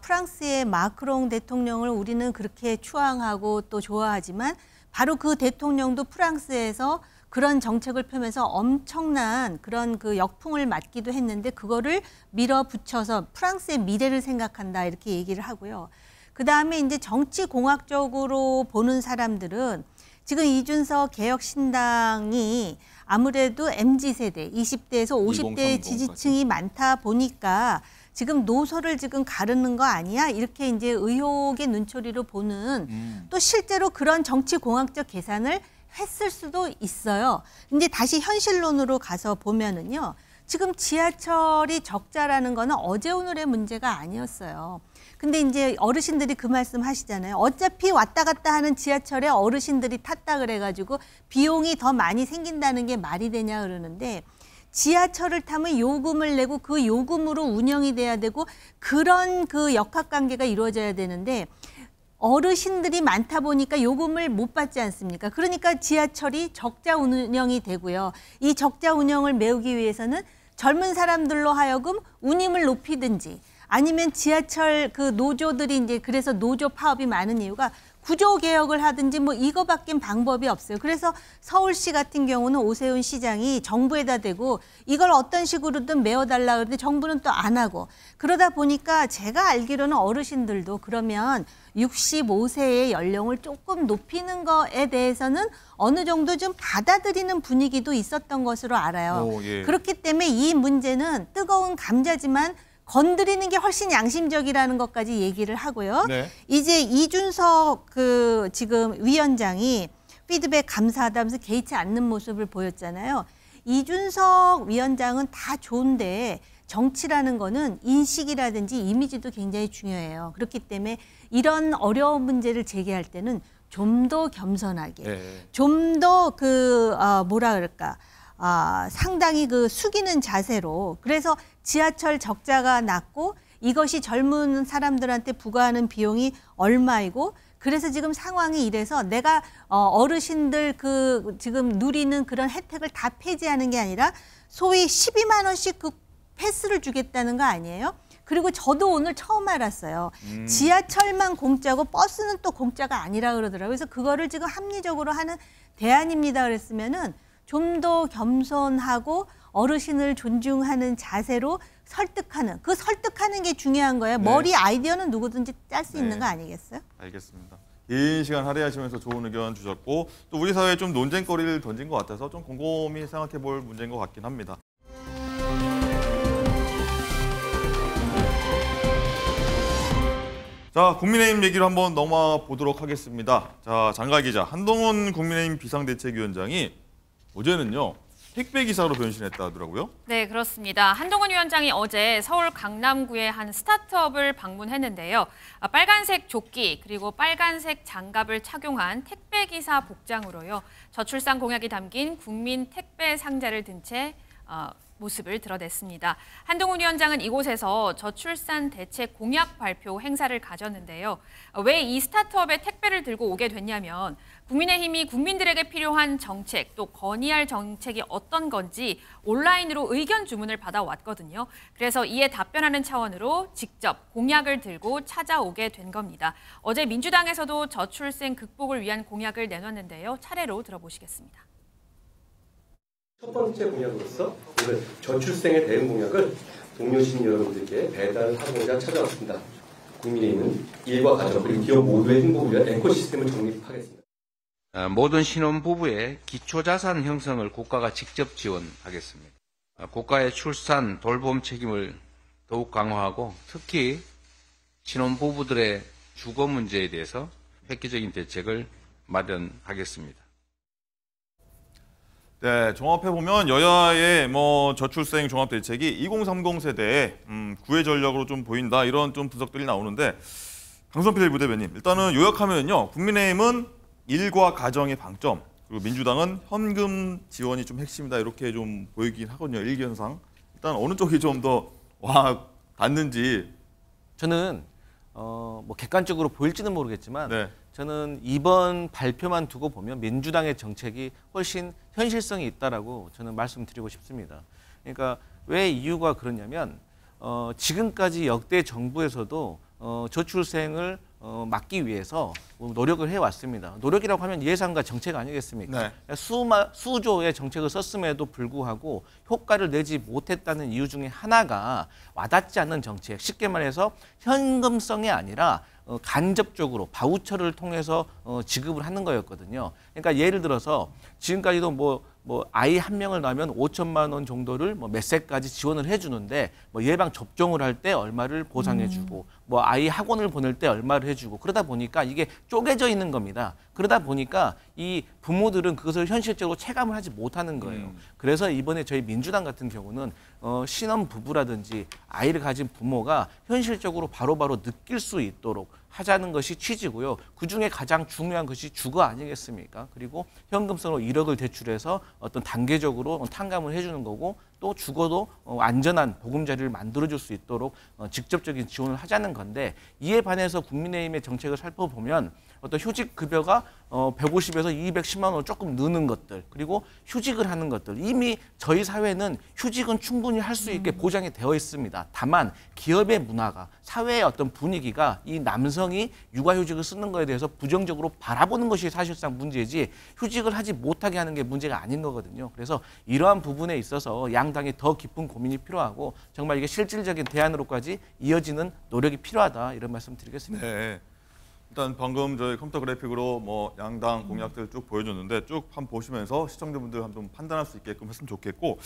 프랑스의 마크롱 대통령을 우리는 그렇게 추앙하고 또 좋아하지만 바로 그 대통령도 프랑스에서 그런 정책을 펴면서 엄청난 그런 그 역풍을 맞기도 했는데 그거를 밀어붙여서 프랑스의 미래를 생각한다 이렇게 얘기를 하고요. 그다음에 이제 정치공학적으로 보는 사람들은 지금 이준석 개혁신당이 아무래도 MZ세대, 20대에서 50대 지지층이 많다 보니까 지금 노소를 지금 가르는 거 아니야? 이렇게 이제 의혹의 눈초리로 보는 또 실제로 그런 정치공학적 계산을 했을 수도 있어요. 근데 다시 현실론으로 가서 보면은요. 지금 지하철이 적자라는 거는 어제 오늘의 문제가 아니었어요. 근데 이제 어르신들이 그 말씀 하시잖아요. 어차피 왔다 갔다 하는 지하철에 어르신들이 탔다 그래가지고 비용이 더 많이 생긴다는 게 말이 되냐 그러는데 지하철을 타면 요금을 내고 그 요금으로 운영이 돼야 되고 그런 그 역학관계가 이루어져야 되는데 어르신들이 많다 보니까 요금을 못 받지 않습니까? 그러니까 지하철이 적자 운영이 되고요. 이 적자 운영을 메우기 위해서는 젊은 사람들로 하여금 운임을 높이든지 아니면 지하철 그 노조들이 이제 그래서 노조 파업이 많은 이유가 구조 개혁을 하든지 뭐 이거밖엔 방법이 없어요. 그래서 서울시 같은 경우는 오세훈 시장이 정부에다 대고 이걸 어떤 식으로든 메워달라 그러는데 정부는 또 안 하고 그러다 보니까 제가 알기로는 어르신들도 그러면 65세의 연령을 조금 높이는 거에 대해서는 어느 정도 좀 받아들이는 분위기도 있었던 것으로 알아요. 그렇기 때문에 이 문제는 뜨거운 감자지만 건드리는 게 훨씬 양심적이라는 것까지 얘기를 하고요. 네. 이제 이준석 그 지금 위원장이 피드백 감사하다면서 개의치 않는 모습을 보였잖아요. 이준석 위원장은 다 좋은데 정치라는 거는 인식이라든지 이미지도 굉장히 중요해요. 그렇기 때문에 이런 어려운 문제를 제기할 때는 좀 더 겸손하게, 좀 더 뭐라 그럴까, 상당히 그 숙이는 자세로. 그래서 지하철 적자가 났고 이것이 젊은 사람들한테 부과하는 비용이 얼마이고 그래서 지금 상황이 이래서 내가 어르신들 그 지금 누리는 그런 혜택을 다 폐지하는 게 아니라 소위 12만 원씩 그 패스를 주겠다는 거 아니에요? 그리고 저도 오늘 처음 알았어요. 지하철만 공짜고 버스는 또 공짜가 아니라 그러더라고요. 그래서 그거를 지금 합리적으로 하는 대안입니다 그랬으면은 좀 더 겸손하고 어르신을 존중하는 자세로 설득하는, 그 설득하는 게 중요한 거예요. 머리 아이디어는 누구든지 짤 수 있는 거 아니겠어요? 알겠습니다. 긴 시간 할애하시면서 좋은 의견 주셨고 또 우리 사회에 좀 논쟁거리를 던진 것 같아서 좀 곰곰이 생각해 볼 문제인 것 같긴 합니다. 자, 국민의힘 얘기로 한번 넘어가 보도록 하겠습니다. 자, 장가 기자, 한동훈 국민의힘 비상대책위원장이 어제는요, 택배 기사로 변신했다 하더라고요. 네, 그렇습니다. 한동훈 위원장이 어제 서울 강남구의 한 스타트업을 방문했는데요. 빨간색 조끼 그리고 빨간색 장갑을 착용한 택배 기사 복장으로요. 저출산 공약이 담긴 국민 택배 상자를 든 채 모습을 드러냈습니다. 한동훈 위원장은 이곳에서 저출산 대책 공약 발표 행사를 가졌는데요. 왜 이 스타트업에 택배를 들고 오게 됐냐면 국민의힘이 국민들에게 필요한 정책 또 건의할 정책이 어떤 건지 온라인으로 의견 주문을 받아왔거든요. 그래서 이에 답변하는 차원으로 직접 공약을 들고 찾아오게 된 겁니다. 어제 민주당에서도 저출생 극복을 위한 공약을 내놨는데요. 차례로 들어보시겠습니다. 첫 번째 공약으로서 오늘 저출생에 대응 공약을 동료 시민 여러분들께 배달을 하고자 찾아왔습니다. 국민의힘은 일과 가정 그리고 기업 모두의 행복을 위한 에코시스템을 정립하겠습니다. 모든 신혼부부의 기초자산 형성을 국가가 직접 지원하겠습니다. 국가의 출산, 돌봄 책임을 더욱 강화하고 특히 신혼부부들의 주거 문제에 대해서 획기적인 대책을 마련하겠습니다. 네, 종합해보면 여야의 저출생 종합대책이 2030 세대의 구애 전략으로 좀 보인다 이런 좀 분석들이 나오는데 강성필 부대변인 일단은 요약하면요. 국민의힘은 일과 가정의 방점 그리고 민주당은 현금 지원이 좀 핵심이다 이렇게 좀 보이긴 하거든요. 일견상 일단 어느 쪽이 좀 더 와 닿는지 저는 객관적으로 보일지는 모르겠지만 네. 저는 이번 발표만 두고 보면 민주당의 정책이 훨씬 현실성이 있다라고 저는 말씀드리고 싶습니다. 그러니까 왜 이유가 그러냐면 지금까지 역대 정부에서도 저출생을 막기 위해서 노력을 해왔습니다. 노력이라고 하면 예산과 정책 아니겠습니까? 네. 수조의 정책을 썼음에도 불구하고 효과를 내지 못했다는 이유 중에 하나가 와닿지 않는 정책, 쉽게 말해서 현금성이 아니라 간접적으로 바우처를 통해서 지급을 하는 거였거든요. 그러니까 예를 들어서 지금까지도 아이 한 명을 낳으면 5천만 원 정도를 몇 세까지 지원을 해주는데 예방 접종을 할 때 얼마를 보상해주고 아이 학원을 보낼 때 얼마를 해주고 그러다 보니까 이게 쪼개져 있는 겁니다. 그러다 보니까 이 부모들은 그것을 현실적으로 체감을 하지 못하는 거예요. 그래서 이번에 저희 민주당 같은 경우는 신혼 부부라든지 아이를 가진 부모가 현실적으로 바로바로 느낄 수 있도록 하자는 것이 취지고요. 그중에 가장 중요한 것이 주거 아니겠습니까? 그리고 현금성으로 1억을 대출해서 어떤 단계적으로 탕감을 해주는 거고 또 주거도 안전한 보금자리를 만들어줄 수 있도록 직접적인 지원을 하자는 건데 이에 반해서 국민의힘의 정책을 살펴보면 어떤 휴직급여가 150에서 210만 원을 조금 느는 것들 그리고 휴직을 하는 것들 이미 저희 사회는 휴직은 충분히 할 수 있게 보장이 되어 있습니다. 다만 기업의 문화가 사회의 어떤 분위기가 이 남성이 육아휴직을 쓰는 거에 대해서 부정적으로 바라보는 것이 사실상 문제지 휴직을 하지 못하게 하는 게 문제가 아닌 거거든요. 그래서 이러한 부분에 있어서 양당이 더 깊은 고민이 필요하고 정말 이게 실질적인 대안으로까지 이어지는 노력이 필요하다 이런 말씀 드리겠습니다. 네. 일단 방금 저희 컴퓨터 그래픽으로 양당 공약들 쭉 보여줬는데 쭉 한번 보시면서 시청자분들 한번 판단할 수 있게끔 했으면 좋겠고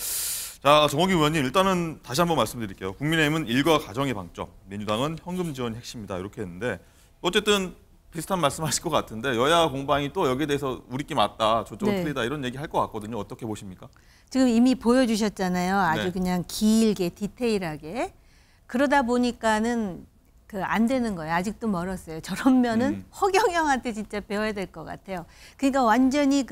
자 정호기 의원님 일단은 다시 한번 말씀드릴게요. 국민의힘은 일과 가정의 방점, 민주당은 현금 지원이 핵심이다 이렇게 했는데 어쨌든 비슷한 말씀하실 것 같은데 여야 공방이 또 여기에 대해서 우리끼 맞다 저쪽은 네. 틀리다 이런 얘기 할 것 같거든요. 어떻게 보십니까? 지금 이미 보여주셨잖아요. 아주 네. 그냥 길게 디테일하게 그러다 보니까는 안 되는 거예요. 아직도 멀었어요. 저런 면은 허경영한테 진짜 배워야 될 것 같아요. 그러니까 완전히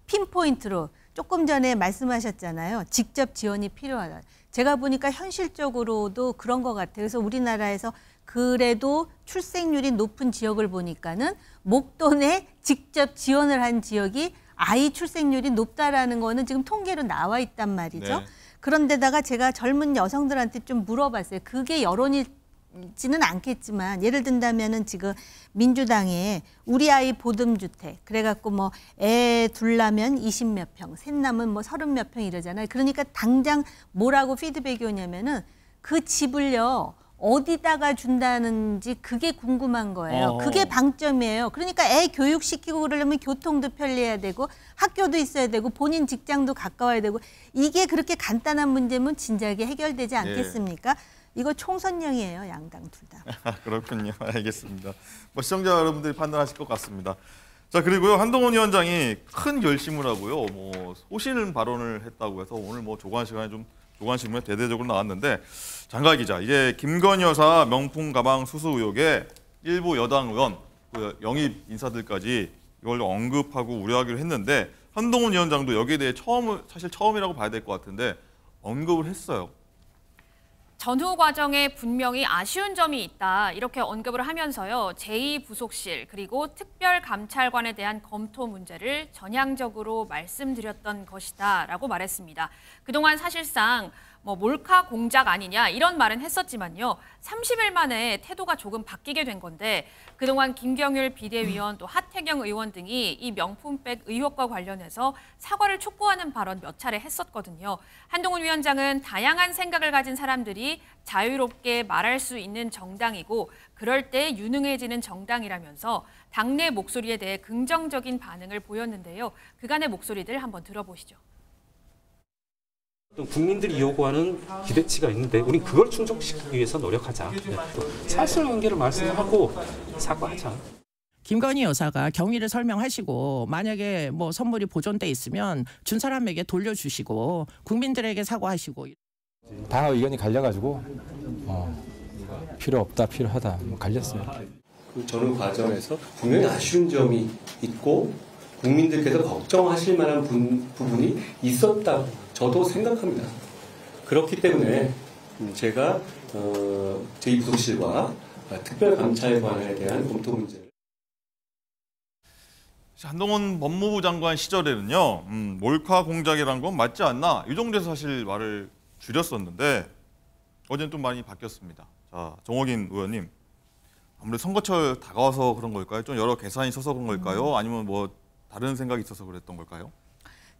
핀포인트로 조금 전에 말씀하셨잖아요. 직접 지원이 필요하다. 제가 보니까 현실적으로도 그런 것 같아요. 그래서 우리나라에서 그래도 출생률이 높은 지역을 보니까는 목돈에 직접 지원을 한 지역이 아이 출생률이 높다라는 거는 지금 통계로 나와 있단 말이죠. 네. 그런데다가 제가 젊은 여성들한테 좀 물어봤어요. 그게 여론이지는 않겠지만 예를 든다면은 지금 민주당에 우리 아이 보듬주택 그래갖고 애 둘라면 20몇 평, 셋 남은 30몇 평 이러잖아요. 그러니까 당장 뭐라고 피드백이 오냐면은 그 집을요. 어디다가 준다는지 그게 궁금한 거예요. 그게 방점이에요. 그러니까 애 교육시키고 그러려면 교통도 편리해야 되고 학교도 있어야 되고 본인 직장도 가까워야 되고 이게 그렇게 간단한 문제면 진작에 해결되지 않겠습니까? 이거 총선령이에요. 양당 둘 다. 그렇군요. 알겠습니다. 시청자 여러분들이 판단하실 것 같습니다. 자, 그리고요, 한동훈 위원장이 큰 결심을 하고요, 뭐 소신 발언을 했다고 해서 오늘 뭐 조간신문에 대대적으로 나왔는데, 장가 기자, 이제 김건희 여사 명품 가방 수수 의혹에 일부 여당 의원, 그 영입 인사들까지 이걸 언급하고 우려하기로 했는데, 한동훈 위원장도 여기에 대해 사실 처음이라고 봐야 될 것 같은데 언급을 했어요. 전후 과정에 분명히 아쉬운 점이 있다, 이렇게 언급을 하면서요, 제2부속실 그리고 특별감찰관에 대한 검토 문제를 전향적으로 말씀드렸던 것이다라고 말했습니다. 그동안 사실상 뭐 몰카 공작 아니냐 이런 말은 했었지만요, 30일 만에 태도가 조금 바뀌게 된 건데, 그동안 김경률 비대위원 또 하태경 의원 등이 이 명품백 의혹과 관련해서 사과를 촉구하는 발언 몇 차례 했었거든요. 한동훈 위원장은 다양한 생각을 가진 사람들이 자유롭게 말할 수 있는 정당이고 그럴 때 유능해지는 정당이라면서 당내 목소리에 대해 긍정적인 반응을 보였는데요. 그간의 목소리들 한번 들어보시죠. 국민들이 요구하는 기대치가 있는데 우린 그걸 충족시키기 위해서 노력하자. 사실관계를 말씀하고 사과하자. 김건희 여사가 경위를 설명하시고 만약에 뭐 선물이 보존돼 있으면 준 사람에게 돌려주시고 국민들에게 사과하시고. 다 의견이 갈려가지고 필요 없다 필요하다 갈렸어요. 그 전후 과정에서 분명히 아쉬운 점이 있고 국민들께서 걱정하실 만한 부분이 있었다. 저도 생각합니다. 그렇기 때문에 제가 제2부속실과 특별감찰관에 대한 검토 문제를 한동훈 법무부 장관 시절에는요, 몰카 공작이란 건 맞지 않나 이 정도에서 사실 말을 줄였었는데 어제는 좀 많이 바뀌었습니다. 자, 정옥인 의원님, 아무래도 선거철 다가와서 그런 걸까요? 좀 여러 계산이 있어서 그런 걸까요? 아니면 뭐 다른 생각이 있어서 그랬던 걸까요?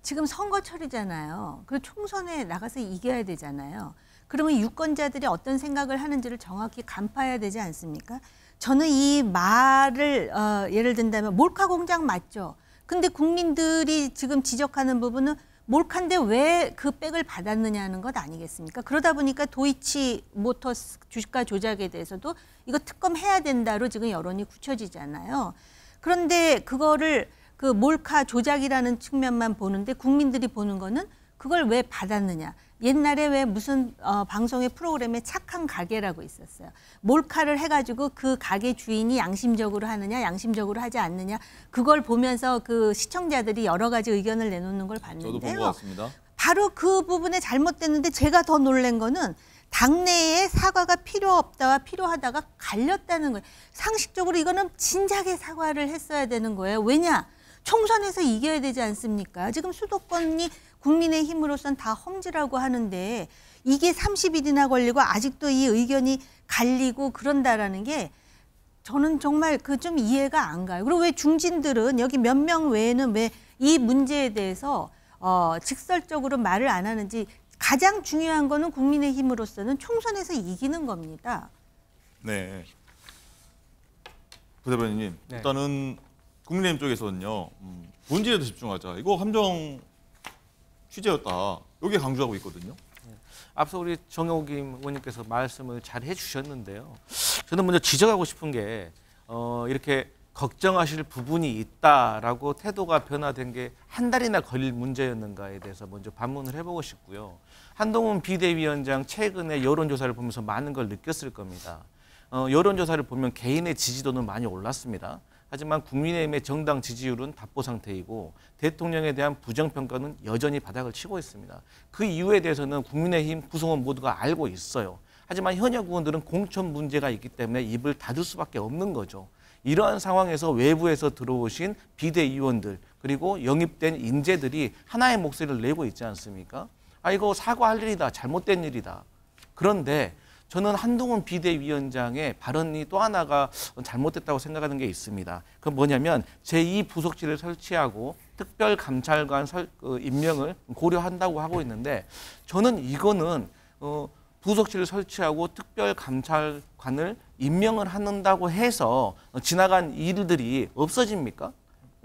지금 선거철이잖아요. 그리고 총선에 나가서 이겨야 되잖아요. 그러면 유권자들이 어떤 생각을 하는지를 정확히 간파해야 되지 않습니까? 저는 이 말을 예를 든다면 몰카 공작 맞죠. 근데 국민들이 지금 지적하는 부분은 몰카인데 왜 그 백을 받았느냐는 것 아니겠습니까? 그러다 보니까 도이치 모터스 주가 조작에 대해서도 이거 특검해야 된다로 지금 여론이 굳혀지잖아요. 그런데 그거를 그 몰카 조작이라는 측면만 보는데 국민들이 보는 거는 그걸 왜 받았느냐. 옛날에 왜 무슨 방송의 프로그램에 착한 가게라고 있었어요. 몰카를 해가지고 그 가게 주인이 양심적으로 하느냐 양심적으로 하지 않느냐 그걸 보면서 그 시청자들이 여러 가지 의견을 내놓는 걸 봤는데요. 저도 본 것 같습니다. 바로 그 부분에 잘못됐는데 제가 더 놀란 거는 당내에 사과가 필요 없다와 필요하다가 갈렸다는 거예요. 상식적으로 이거는 진작에 사과를 했어야 되는 거예요. 왜냐? 총선에서 이겨야 되지 않습니까? 지금 수도권이 국민의힘으로선 다 험지라고 하는데 이게 30일이나 걸리고 아직도 이 의견이 갈리고 그런다라는 게 저는 정말 그 좀 이해가 안 가요. 그리고 왜 중진들은 여기 몇 명 외에는 왜 이 문제에 대해서 직설적으로 말을 안 하는지. 가장 중요한 거는 국민의힘으로서는 총선에서 이기는 겁니다. 네. 부 대변인님, 네. 일단은 국민의힘 쪽에서는요, 본질에 더 집중하자. 이거 함정 취재였다. 여기 강조하고 있거든요. 앞서 우리 정옥임 의원님께서 말씀을 잘 해주셨는데요. 저는 먼저 지적하고 싶은 게 이렇게 걱정하실 부분이 있다라고 태도가 변화된 게 한 달이나 걸릴 문제였는가에 대해서 먼저 반문을 해보고 싶고요. 한동훈 비대위원장 최근에 여론조사를 보면서 많은 걸 느꼈을 겁니다. 여론조사를 보면 개인의 지지도는 많이 올랐습니다. 하지만 국민의힘의 정당 지지율은 답보 상태이고 대통령에 대한 부정평가는 여전히 바닥을 치고 있습니다. 그 이유에 대해서는 국민의힘 구성원 모두가 알고 있어요. 하지만 현역 의원들은 공천 문제가 있기 때문에 입을 닫을 수밖에 없는 거죠. 이러한 상황에서 외부에서 들어오신 비대위원들 그리고 영입된 인재들이 하나의 목소리를 내고 있지 않습니까? 아, 이거 사과할 일이다. 잘못된 일이다. 그런데 저는 한동훈 비대위원장의 발언이 또 하나가 잘못됐다고 생각하는 게 있습니다. 그건 뭐냐면 제2부속실을 설치하고 특별감찰관 임명을 고려한다고 하고 있는데 저는 이거는 부속실을 설치하고 특별감찰관을 임명을 한다고 해서 지나간 일들이 없어집니까?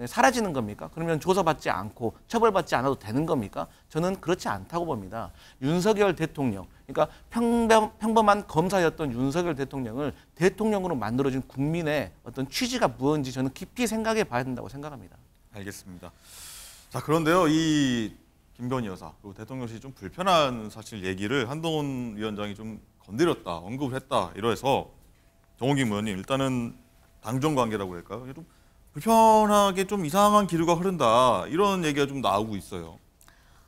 사라지는 겁니까? 그러면 조사받지 않고 처벌받지 않아도 되는 겁니까? 저는 그렇지 않다고 봅니다. 윤석열 대통령, 그러니까 평범한 검사였던 윤석열 대통령을 대통령으로 만들어준 국민의 어떤 취지가 무엇인지 저는 깊이 생각해 봐야 된다고 생각합니다. 알겠습니다. 자, 그런데요, 이 김건희 여사 그리고 대통령실이 좀 불편한 사실 얘기를 한동훈 위원장이 좀 건드렸다, 언급을 했다 이래서 정호김 의원님 일단은 당정 관계라고 할까요? 좀 불편하게 좀 이상한 기류가 흐른다 이런 얘기가 좀 나오고 있어요.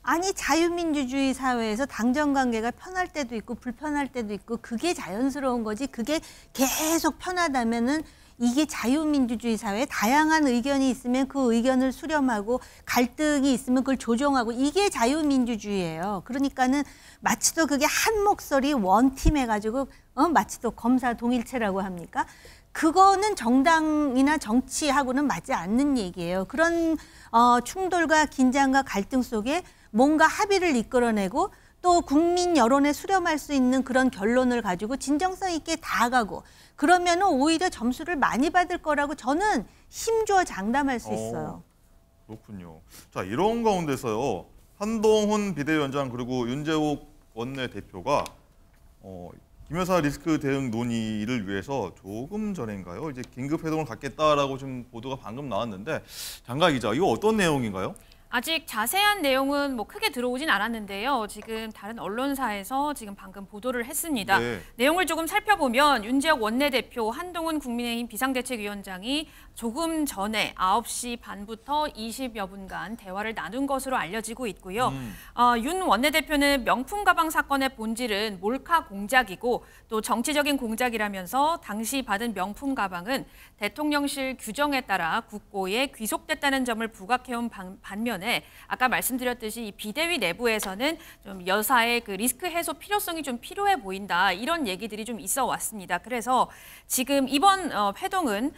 아니 자유민주주의 사회에서 당정관계가 편할 때도 있고 불편할 때도 있고 그게 자연스러운 거지. 그게 계속 편하다면은 이게 자유민주주의 사회에 다양한 의견이 있으면 그 의견을 수렴하고 갈등이 있으면 그걸 조정하고 이게 자유민주주의예요. 그러니까는 마치 또 그게 한 목소리 원팀 해가지고 마치 또 검사 동일체라고 합니까? 그거는 정당이나 정치하고는 맞지 않는 얘기예요. 그런 충돌과 긴장과 갈등 속에 뭔가 합의를 이끌어내고 또 국민 여론에 수렴할 수 있는 그런 결론을 가지고 진정성 있게 다가가고 그러면 오히려 점수를 많이 받을 거라고 저는 힘주어 장담할 수 있어요. 그렇군요. 자, 이런 가운데서요. 한동훈 비대위원장 그리고 윤재옥 원내대표가 김 여사 리스크 대응 논의를 위해서 조금 전인가요? 이제 긴급 회동을 갖겠다라고 지금 보도가 방금 나왔는데 장가 기자, 이거 어떤 내용인가요? 아직 자세한 내용은 뭐 크게 들어오진 않았는데요. 지금 다른 언론사에서 지금 방금 보도를 했습니다. 네. 내용을 조금 살펴보면 윤재옥 원내대표, 한동훈 국민의힘 비상대책위원장이 조금 전에 9시 반부터 20여 분간 대화를 나눈 것으로 알려지고 있고요. 윤 원내대표는 명품 가방 사건의 본질은 몰카 공작이고 또 정치적인 공작이라면서 당시 받은 명품 가방은 대통령실 규정에 따라 국고에 귀속됐다는 점을 부각해온 반면에 아까 말씀드렸듯이 이 비대위 내부에서는 좀 여사의 그 리스크 해소 필요성이 좀 필요해 보인다 이런 얘기들이 좀 있어 왔습니다. 그래서 지금 이번 회동은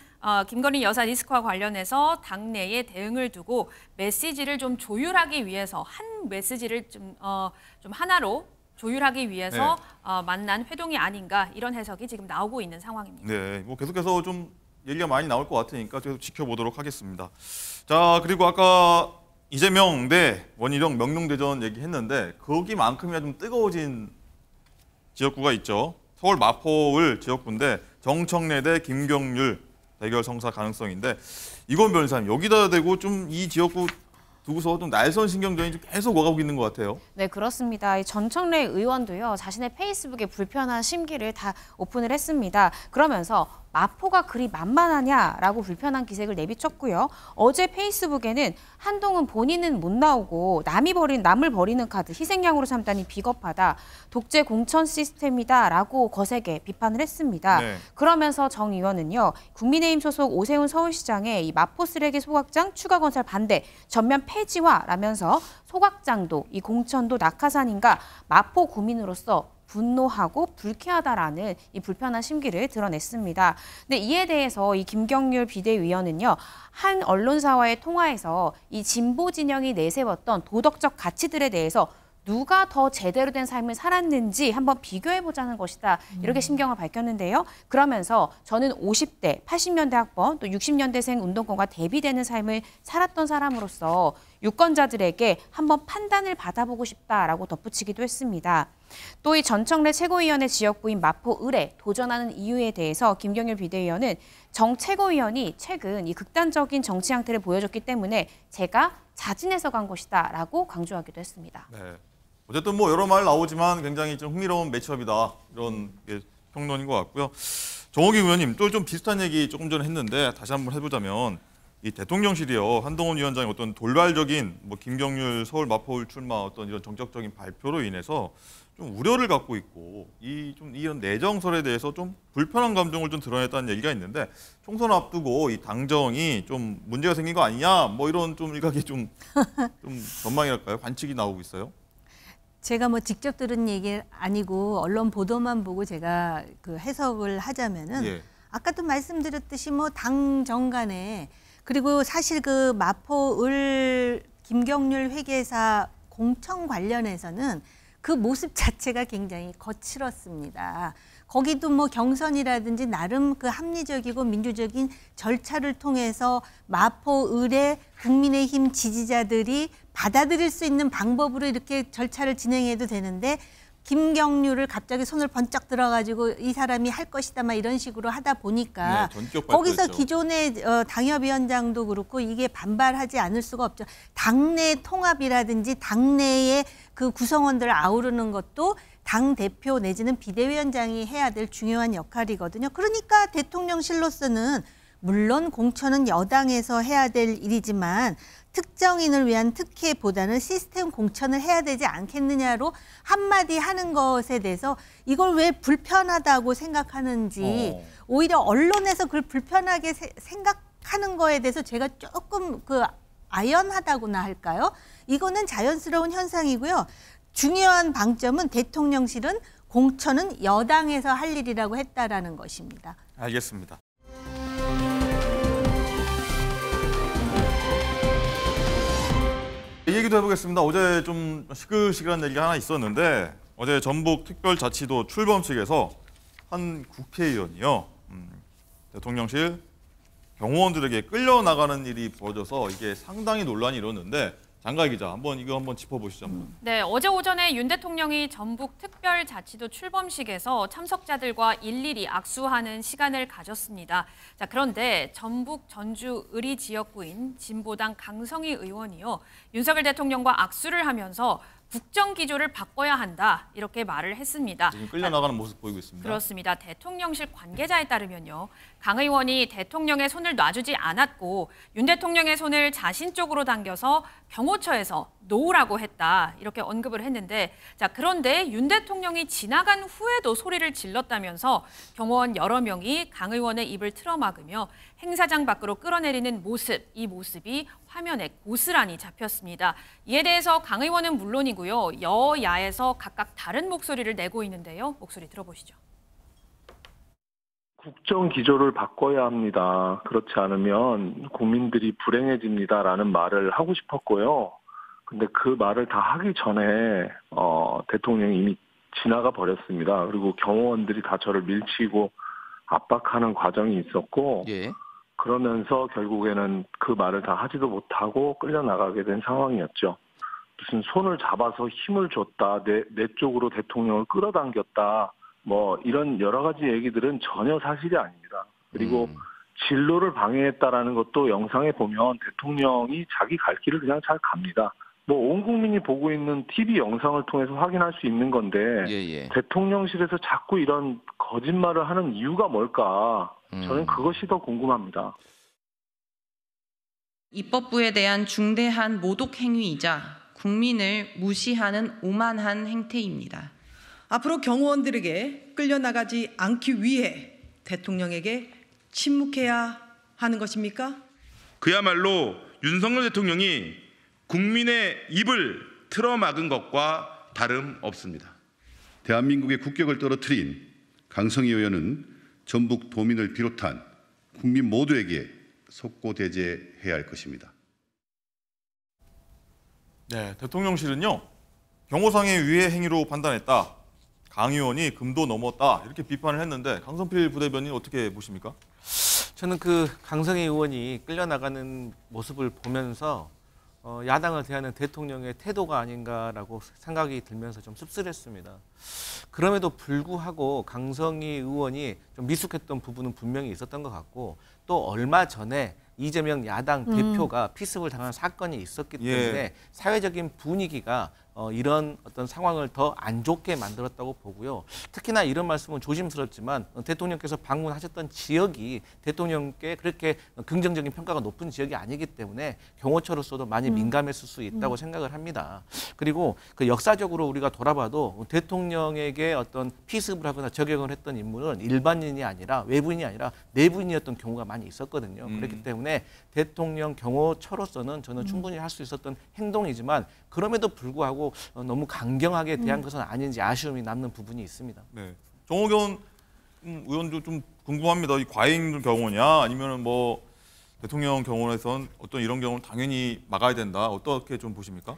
김건희 여사 리스크와 관련해서 당내에 대응을 두고 메시지를 좀 조율하기 위해서 한 메시지를 좀 하나로 조율하기 위해서 만난 회동이 아닌가 이런 해석이 지금 나오고 있는 상황입니다. 네, 뭐 계속해서 좀 얘기가 많이 나올 것 같으니까 계속 지켜보도록 하겠습니다. 자, 그리고 아까 이재명 대 원희룡 명룡대전 얘기했는데 거기만큼이나 좀 뜨거워진 지역구가 있죠. 서울 마포을 지역구인데 정청래 대 김경률 대결 성사 가능성인데 이건 변호사님 여기다 대고 좀 이 지역구 두고서 좀 날선 신경전이 좀 계속 오가고 있는 것 같아요. 네, 그렇습니다. 이 전청래 의원도요, 자신의 페이스북에 불편한 심기를 다 오픈을 했습니다. 그러면서 마포가 그리 만만하냐라고 불편한 기색을 내비쳤고요. 어제 페이스북에는 한동훈 본인은 못 나오고 남을 버리는 카드 희생양으로 삼다니 비겁하다. 독재 공천 시스템이다라고 거세게 비판을 했습니다. 네. 그러면서 정 의원은요. 국민의힘 소속 오세훈 서울시장의 이 마포 쓰레기 소각장 추가 건설 반대 전면 폐지화라면서 소각장도 이 공천도 낙하산인가 마포 구민으로서 분노하고 불쾌하다라는 이 불편한 심기를 드러냈습니다. 근데 이에 대해서 이 김경률 비대위원은요, 한 언론사와의 통화에서 이 진보 진영이 내세웠던 도덕적 가치들에 대해서 누가 더 제대로 된 삶을 살았는지 한번 비교해보자는 것이다. 이렇게 심경을 밝혔는데요. 그러면서 저는 50대, 80년대 학번, 또 60년대생 운동권과 대비되는 삶을 살았던 사람으로서 유권자들에게 한번 판단을 받아보고 싶다라고 덧붙이기도 했습니다. 또 이 전청래 최고위원의 지역구인 마포을에 도전하는 이유에 대해서 김경률 비대위원은 정 최고위원이 최근 이 극단적인 정치 형태를 보여줬기 때문에 제가 자진해서 간 것이다라고 강조하기도 했습니다. 네. 어쨌든 뭐 여러 말 나오지만 굉장히 좀 흥미로운 매치업이다 이런 평론인 것 같고요. 정호기 의원님 또 좀 비슷한 얘기 조금 전에 했는데 다시 한번 해보자면 이 대통령실이요 한동훈 위원장의 어떤 돌발적인 뭐 김경률 서울 마포울 출마 어떤 이런 정적적인 발표로 인해서 좀 우려를 갖고 있고 이런 내정설에 대해서 좀 불편한 감정을 좀 드러냈다는 얘기가 있는데 총선 앞두고 이 당정이 좀 문제가 생긴 거 아니냐 뭐 이런 좀 일각의 좀 전망이랄까요 관측이 나오고 있어요. 제가 뭐 직접 들은 얘기 아니고 언론 보도만 보고 제가 그 해석을 하자면은 아까도 말씀드렸듯이 뭐 당정 간에 그리고 사실 그 마포을 김경률 회계사 공천 관련해서는 그 모습 자체가 굉장히 거칠었습니다. 거기도 뭐 경선이라든지 나름 그 합리적이고 민주적인 절차를 통해서 마포 을의 국민의힘 지지자들이 받아들일 수 있는 방법으로 이렇게 절차를 진행해도 되는데 김경률을 갑자기 손을 번쩍 들어가지고 이 사람이 할 것이다 막 이런 식으로 하다 보니까 거기서 기존의 당협위원장도 그렇고 이게 반발하지 않을 수가 없죠. 당내 통합이라든지 당내의 그 구성원들을 아우르는 것도 당 대표 내지는 비대위원장이 해야 될 중요한 역할이거든요. 그러니까 대통령실로서는 물론 공천은 여당에서 해야 될 일이지만 특정인을 위한 특혜보다는 시스템 공천을 해야 되지 않겠느냐로 한마디 하는 것에 대해서 이걸 왜 불편하다고 생각하는지 오히려 언론에서 그걸 불편하게 생각하는 거에 대해서 제가 조금 아연하다고나 할까요? 이거는 자연스러운 현상이고요. 중요한 방점은 대통령실은 공천은 여당에서 할 일이라고 했다라는 것입니다. 알겠습니다. 이 얘기도 해보겠습니다. 어제 좀 시끌시끌한 얘기가 하나 있었는데 어제 전북특별자치도 출범식에서 한 국회의원이요. 대통령실 경호원들에게 끌려나가는 일이 벌어져서 이게 상당히 논란이 일었는데 장가희 기자, 이거 한번 짚어보시죠. 네, 어제 오전에 윤 대통령이 전북특별자치도 출범식에서 참석자들과 일일이 악수하는 시간을 가졌습니다. 자, 그런데 전북 전주 의리 지역구인 진보당 강성희 의원이요. 윤석열 대통령과 악수를 하면서 국정기조를 바꿔야 한다 이렇게 말을 했습니다. 지금 끌려나가는 모습 보이고 있습니다. 그렇습니다. 대통령실 관계자에 따르면요. 강 의원이 대통령의 손을 놔주지 않았고 윤 대통령의 손을 자신 쪽으로 당겨서 경호처에서 놓으라고 했다 이렇게 언급을 했는데 자 그런데 윤 대통령이 지나간 후에도 소리를 질렀다면서 경호원 여러 명이 강 의원의 입을 틀어막으며 행사장 밖으로 끌어내리는 모습, 이 모습이 화면에 고스란히 잡혔습니다. 이에 대해서 강 의원은 물론이고요. 여야에서 각각 다른 목소리를 내고 있는데요. 목소리 들어보시죠. 국정 기조를 바꿔야 합니다. 그렇지 않으면 국민들이 불행해집니다라는 말을 하고 싶었고요. 근데 그 말을 다 하기 전에 대통령이 이미 지나가 버렸습니다. 그리고 경호원들이 다 저를 밀치고 압박하는 과정이 있었고 그러면서 결국에는 그 말을 다 하지도 못하고 끌려나가게 된 상황이었죠. 무슨 손을 잡아서 힘을 줬다, 내 쪽으로 대통령을 끌어당겼다, 이런 여러 가지 얘기들은 전혀 사실이 아닙니다. 그리고 진로를 방해했다라는 것도 영상에 보면 대통령이 자기 갈 길을 그냥 잘 갑니다. 온 국민이 보고 있는 TV 영상을 통해서 확인할 수 있는 건데 대통령실에서 자꾸 이런 거짓말을 하는 이유가 뭘까? 저는 그것이 더 궁금합니다. 입법부에 대한 중대한 모독 행위이자 국민을 무시하는 오만한 행태입니다. 앞으로 경호원들에게 끌려나가지 않기 위해 대통령에게 침묵해야 하는 것입니까? 그야말로 윤석열 대통령이 국민의 입을 틀어막은 것과 다름없습니다. 대한민국의 국격을 떨어뜨린 강성희 의원은 전북 도민을 비롯한 국민 모두에게 속고대죄해야 할 것입니다. 네, 대통령실은요. 경호상의 위해 행위로 판단했다. 강 의원이 금도 넘었다. 이렇게 비판을 했는데 강성필 부대변인 어떻게 보십니까? 저는 강성희 의원이 끌려나가는 모습을 보면서 야당을 대하는 대통령의 태도가 아닌가라고 생각이 들면서 좀 씁쓸했습니다. 그럼에도 불구하고 강성희 의원이 좀 미숙했던 부분은 분명히 있었던 것 같고 또 얼마 전에 이재명 야당 대표가 피습을 당한 사건이 있었기 때문에 사회적인 분위기가 이런 어떤 상황을 더 안 좋게 만들었다고 보고요. 특히나 이런 말씀은 조심스럽지만 대통령께서 방문하셨던 지역이 대통령께 그렇게 긍정적인 평가가 높은 지역이 아니기 때문에 경호처로서도 많이 민감했을 수 있다고 생각을 합니다. 그리고 역사적으로 우리가 돌아봐도 대통령에게 어떤 피습을 하거나 적용을 했던 인물은 일반인이 아니라 외부인이 아니라 내부인이었던 경우가 많이 있었거든요. 그렇기 때문에 대통령 경호처로서는 저는 충분히 할 수 있었던 행동이지만 그럼에도 불구하고 너무 강경하게 대한 것은 아닌지 아쉬움이 남는 부분이 있습니다. 네, 정호경 의원도 좀 궁금합니다. 이 과잉 경호냐 아니면 대통령 경호에선 어떤 이런 경우는 당연히 막아야 된다. 어떻게 좀 보십니까?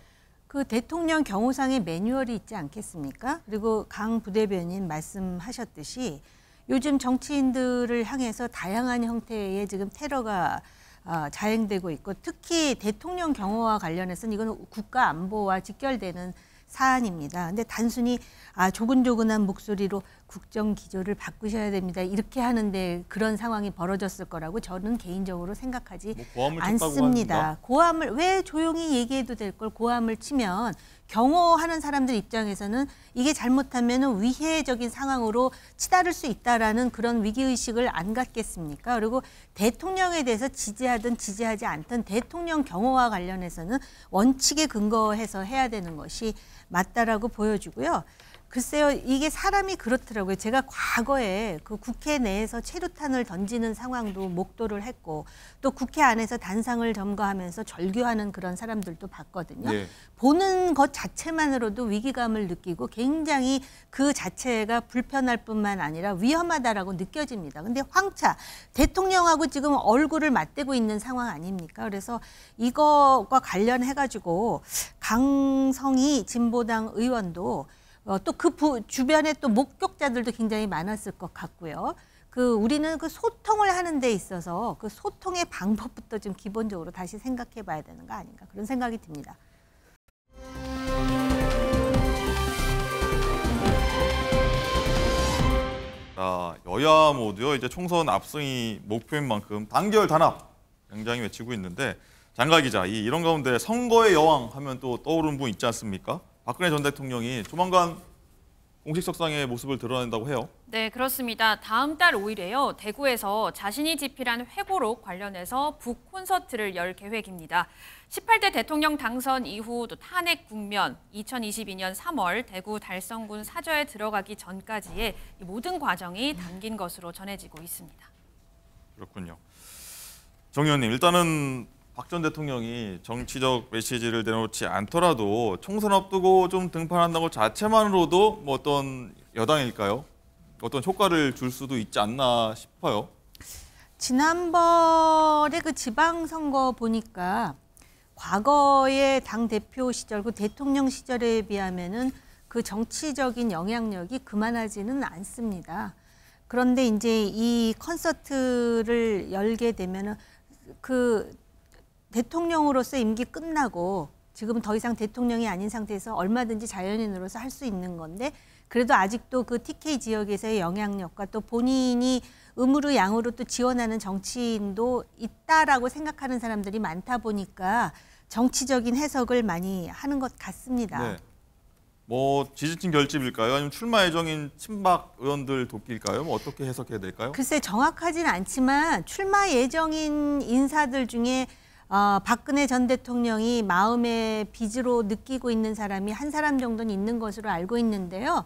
그 대통령 경호상의 매뉴얼이 있지 않겠습니까? 그리고 강 부대변인 말씀하셨듯이 요즘 정치인들을 향해서 다양한 형태의 지금 테러가 자행되고 있고 특히 대통령 경호와 관련해서는 이건 국가 안보와 직결되는 사안입니다. 근데 단순히 조근조근한 목소리로 국정 기조를 바꾸셔야 됩니다. 이렇게 하는데 그런 상황이 벌어졌을 거라고 저는 개인적으로 생각하지 않습니다. 고함을 왜 조용히 얘기해도 될 걸 고함을 치면 경호하는 사람들 입장에서는 이게 잘못하면 위해적인 상황으로 치달을 수 있다라는 그런 위기의식을 안 갖겠습니까? 그리고 대통령에 대해서 지지하든 지지하지 않든 대통령 경호와 관련해서는 원칙에 근거해서 해야 되는 것이 맞다라고 보여지고요. 글쎄요, 이게 사람이 그렇더라고요. 제가 과거에 그 국회 내에서 체류탄을 던지는 상황도 목도를 했고 또 국회 안에서 단상을 점거하면서 절규하는 그런 사람들도 봤거든요. 네. 보는 것 자체만으로도 위기감을 느끼고 굉장히 그 자체가 불편할 뿐만 아니라 위험하다라고 느껴집니다. 근데 황차 대통령하고 지금 얼굴을 맞대고 있는 상황 아닙니까? 그래서 이거와 관련해가지고 강성희 진보당 의원도 또 그 주변에 또 목격자들도 굉장히 많았을 것 같고요. 우리는 그 소통을 하는 데 있어서 그 소통의 방법부터 좀 기본적으로 다시 생각해 봐야 되는 거 아닌가 그런 생각이 듭니다. 자, 여야 모두요 이제 총선 압승이 목표인 만큼 단결 단합 굉장히 외치고 있는데 장가 기자, 이런 가운데 선거의 여왕 하면 또 떠오르는 분 있지 않습니까? 박근혜 전 대통령이 조만간 공식석상의 모습을 드러낸다고 해요. 네, 그렇습니다. 다음 달 5일에요. 대구에서 자신이 집필한 회고록 관련해서 북 콘서트를 열 계획입니다. 18대 대통령 당선 이후 또 탄핵 국면, 2022년 3월 대구 달성군 사저에 들어가기 전까지의 이 모든 과정이 담긴 것으로 전해지고 있습니다. 그렇군요. 정 의원님, 일단은 박 전 대통령이 정치적 메시지를 내놓지 않더라도 총선 앞두고 좀 등판한다고 자체만으로도 뭐 어떤 여당일까요? 어떤 효과를 줄 수도 있지 않나 싶어요. 지난번에 그 지방선거 보니까 과거의 당대표 시절, 그 대통령 시절에 비하면은 그 정치적인 영향력이 그만하지는 않습니다. 그런데 이제 이 콘서트를 열게 되면은 그 대통령으로서 임기 끝나고 지금은 더 이상 대통령이 아닌 상태에서 얼마든지 자연인으로서 할 수 있는 건데 그래도 아직도 그 TK 지역에서의 영향력과 또 본인이 음으로 양으로 또 지원하는 정치인도 있다라고 생각하는 사람들이 많다 보니까 정치적인 해석을 많이 하는 것 같습니다. 네. 뭐 지지층 결집일까요? 아니면 출마 예정인 친박 의원들 돕기일까요? 뭐 어떻게 해석해야 될까요? 글쎄 정확하지는 않지만 출마 예정인 인사들 중에 박근혜 전 대통령이 마음의 빚으로 느끼고 있는 사람이 한 사람 정도는 있는 것으로 알고 있는데요.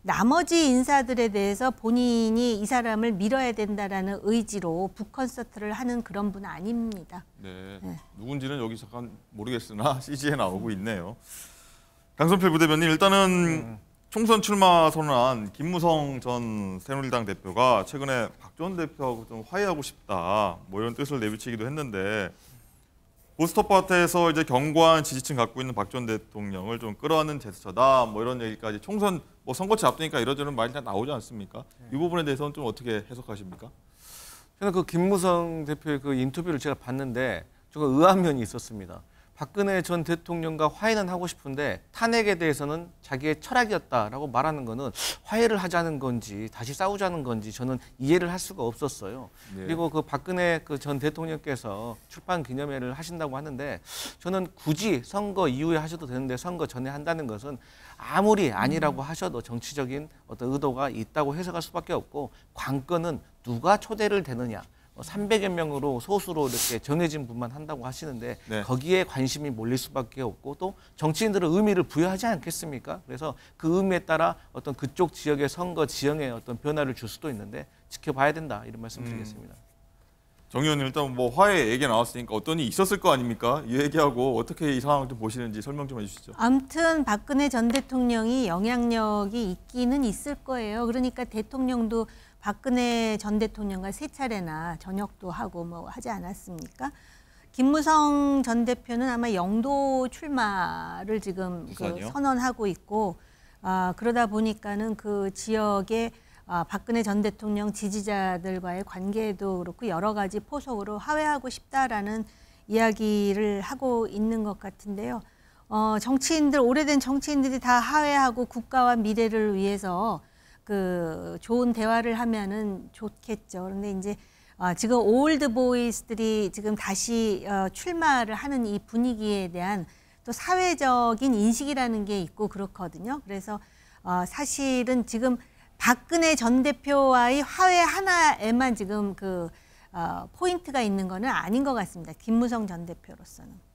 나머지 인사들에 대해서 본인이 이 사람을 밀어야 된다라는 의지로 북콘서트를 하는 그런 분은 아닙니다. 네. 누군지는 여기 잠깐 모르겠으나 CG에 나오고 있네요. 강선필 부대변인, 일단은 총선 출마 선언한 김무성 전 새누리당 대표가 최근에 박 전 대표하고 좀 화해하고 싶다 뭐 이런 뜻을 내비치기도 했는데 보스토파트에서 이제 견고한 지지층 갖고 있는 박 전 대통령을 좀 끌어안는 제스처다 뭐 이런 얘기까지 총선 뭐 선거치 앞두니까 이러저런 말이 다 나오지 않습니까? 이 부분에 대해서는 좀 어떻게 해석하십니까? 저는 그 김무성 대표의 그 인터뷰를 제가 봤는데 조금 의아한 면이 있었습니다. 박근혜 전 대통령과 화해는 하고 싶은데 탄핵에 대해서는 자기의 철학이었다라고 말하는 거는 화해를 하자는 건지 다시 싸우자는 건지 저는 이해를 할 수가 없었어요. 네. 그리고 그 박근혜 그 전 대통령께서 출판 기념회를 하신다고 하는데 저는 굳이 선거 이후에 하셔도 되는데 선거 전에 한다는 것은 아무리 아니라고 하셔도 정치적인 어떤 의도가 있다고 해석할 수밖에 없고 관건은 누가 초대를 되느냐. 300여 명으로 소수로 이렇게 정해진 분만 한다고 하시는데 네. 거기에 관심이 몰릴 수밖에 없고 또 정치인들은 의미를 부여하지 않겠습니까? 그래서 그 의미에 따라 어떤 그쪽 지역의 선거 지형에 어떤 변화를 줄 수도 있는데 지켜봐야 된다 이런 말씀 드리겠습니다. 정 의원님, 일단 뭐 화해 얘기 나왔으니까 어떤 일이 있었을 거 아닙니까? 이 얘기하고 어떻게 이 상황을 좀 보시는지 설명 좀 해주시죠. 아무튼 박근혜 전 대통령이 영향력이 있기는 있을 거예요. 그러니까 대통령도 박근혜 전 대통령과 3차례나 저녁도 하고 뭐 하지 않았습니까? 김무성 전 대표는 아마 영도 출마를 지금 선언하고 있고 그러다 보니까는 그 지역의 박근혜 전 대통령 지지자들과의 관계도 그렇고 여러 가지 포석으로 화해하고 싶다라는 이야기를 하고 있는 것 같은데요. 정치인들, 오래된 정치인들이 다 화해하고 국가와 미래를 위해서 그 좋은 대화를 하면은 좋겠죠. 그런데 이제 지금 올드 보이스들이 지금 다시 출마를 하는 이 분위기에 대한 또 사회적인 인식이라는 게 있고 그렇거든요. 그래서 사실은 지금 박근혜 전 대표와의 화해 하나에만 지금 그 포인트가 있는 거는 아닌 것 같습니다. 김무성 전 대표로서는.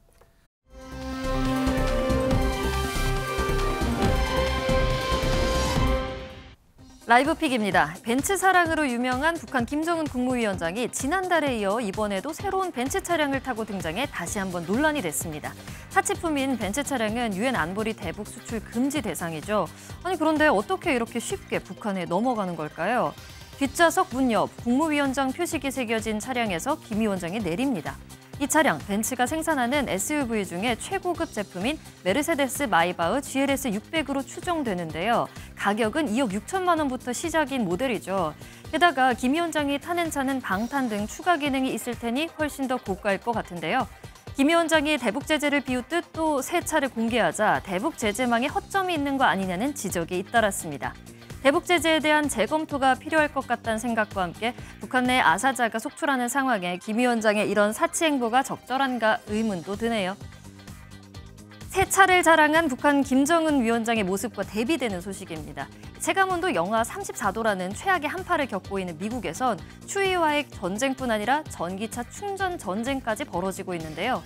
라이브픽입니다. 벤츠 사랑으로 유명한 북한 김정은 국무위원장이 지난달에 이어 이번에도 새로운 벤츠 차량을 타고 등장해 다시 한번 논란이 됐습니다. 사치품인 벤츠 차량은 유엔 안보리 대북 수출 금지 대상이죠. 아니 그런데 어떻게 이렇게 쉽게 북한에 넘어가는 걸까요? 뒷좌석 문 옆 국무위원장 표식이 새겨진 차량에서 김 위원장이 내립니다. 이 차량, 벤츠가 생산하는 SUV 중에 최고급 제품인 메르세데스 마이바흐 GLS 600으로 추정되는데요. 가격은 2억 6천만 원부터 시작인 모델이죠. 게다가 김 위원장이 타는 차는 방탄 등 추가 기능이 있을 테니 훨씬 더 고가일 것 같은데요. 김 위원장이 대북 제재를 비웃듯 또 새 차를 공개하자 대북 제재망에 허점이 있는 거 아니냐는 지적이 잇따랐습니다. 대북 제재에 대한 재검토가 필요할 것 같다는 생각과 함께 북한 내 아사자가 속출하는 상황에 김 위원장의 이런 사치 행보가 적절한가 의문도 드네요. 새 차를 자랑한 북한 김정은 위원장의 모습과 대비되는 소식입니다. 체감온도 영하 34도라는 최악의 한파를 겪고 있는 미국에선 추위와의 전쟁뿐 아니라 전기차 충전 전쟁까지 벌어지고 있는데요.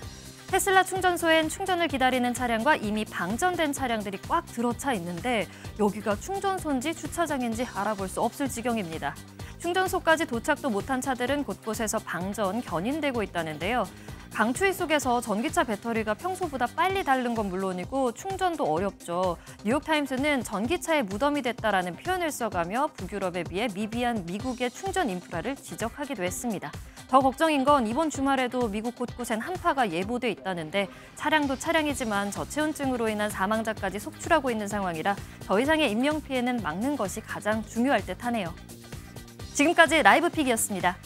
테슬라 충전소엔 충전을 기다리는 차량과 이미 방전된 차량들이 꽉 들어차 있는데 여기가 충전소인지 주차장인지 알아볼 수 없을 지경입니다. 충전소까지 도착도 못한 차들은 곳곳에서 방전, 견인되고 있다는데요. 강추위 속에서 전기차 배터리가 평소보다 빨리 닳는 건 물론이고 충전도 어렵죠. 뉴욕타임스는 전기차의 무덤이 됐다라는 표현을 써가며 북유럽에 비해 미비한 미국의 충전 인프라를 지적하기도 했습니다. 더 걱정인 건 이번 주말에도 미국 곳곳엔 한파가 예보돼 있다는데 차량도 차량이지만 저체온증으로 인한 사망자까지 속출하고 있는 상황이라 더 이상의 인명피해는 막는 것이 가장 중요할 듯하네요. 지금까지 라이브픽이었습니다.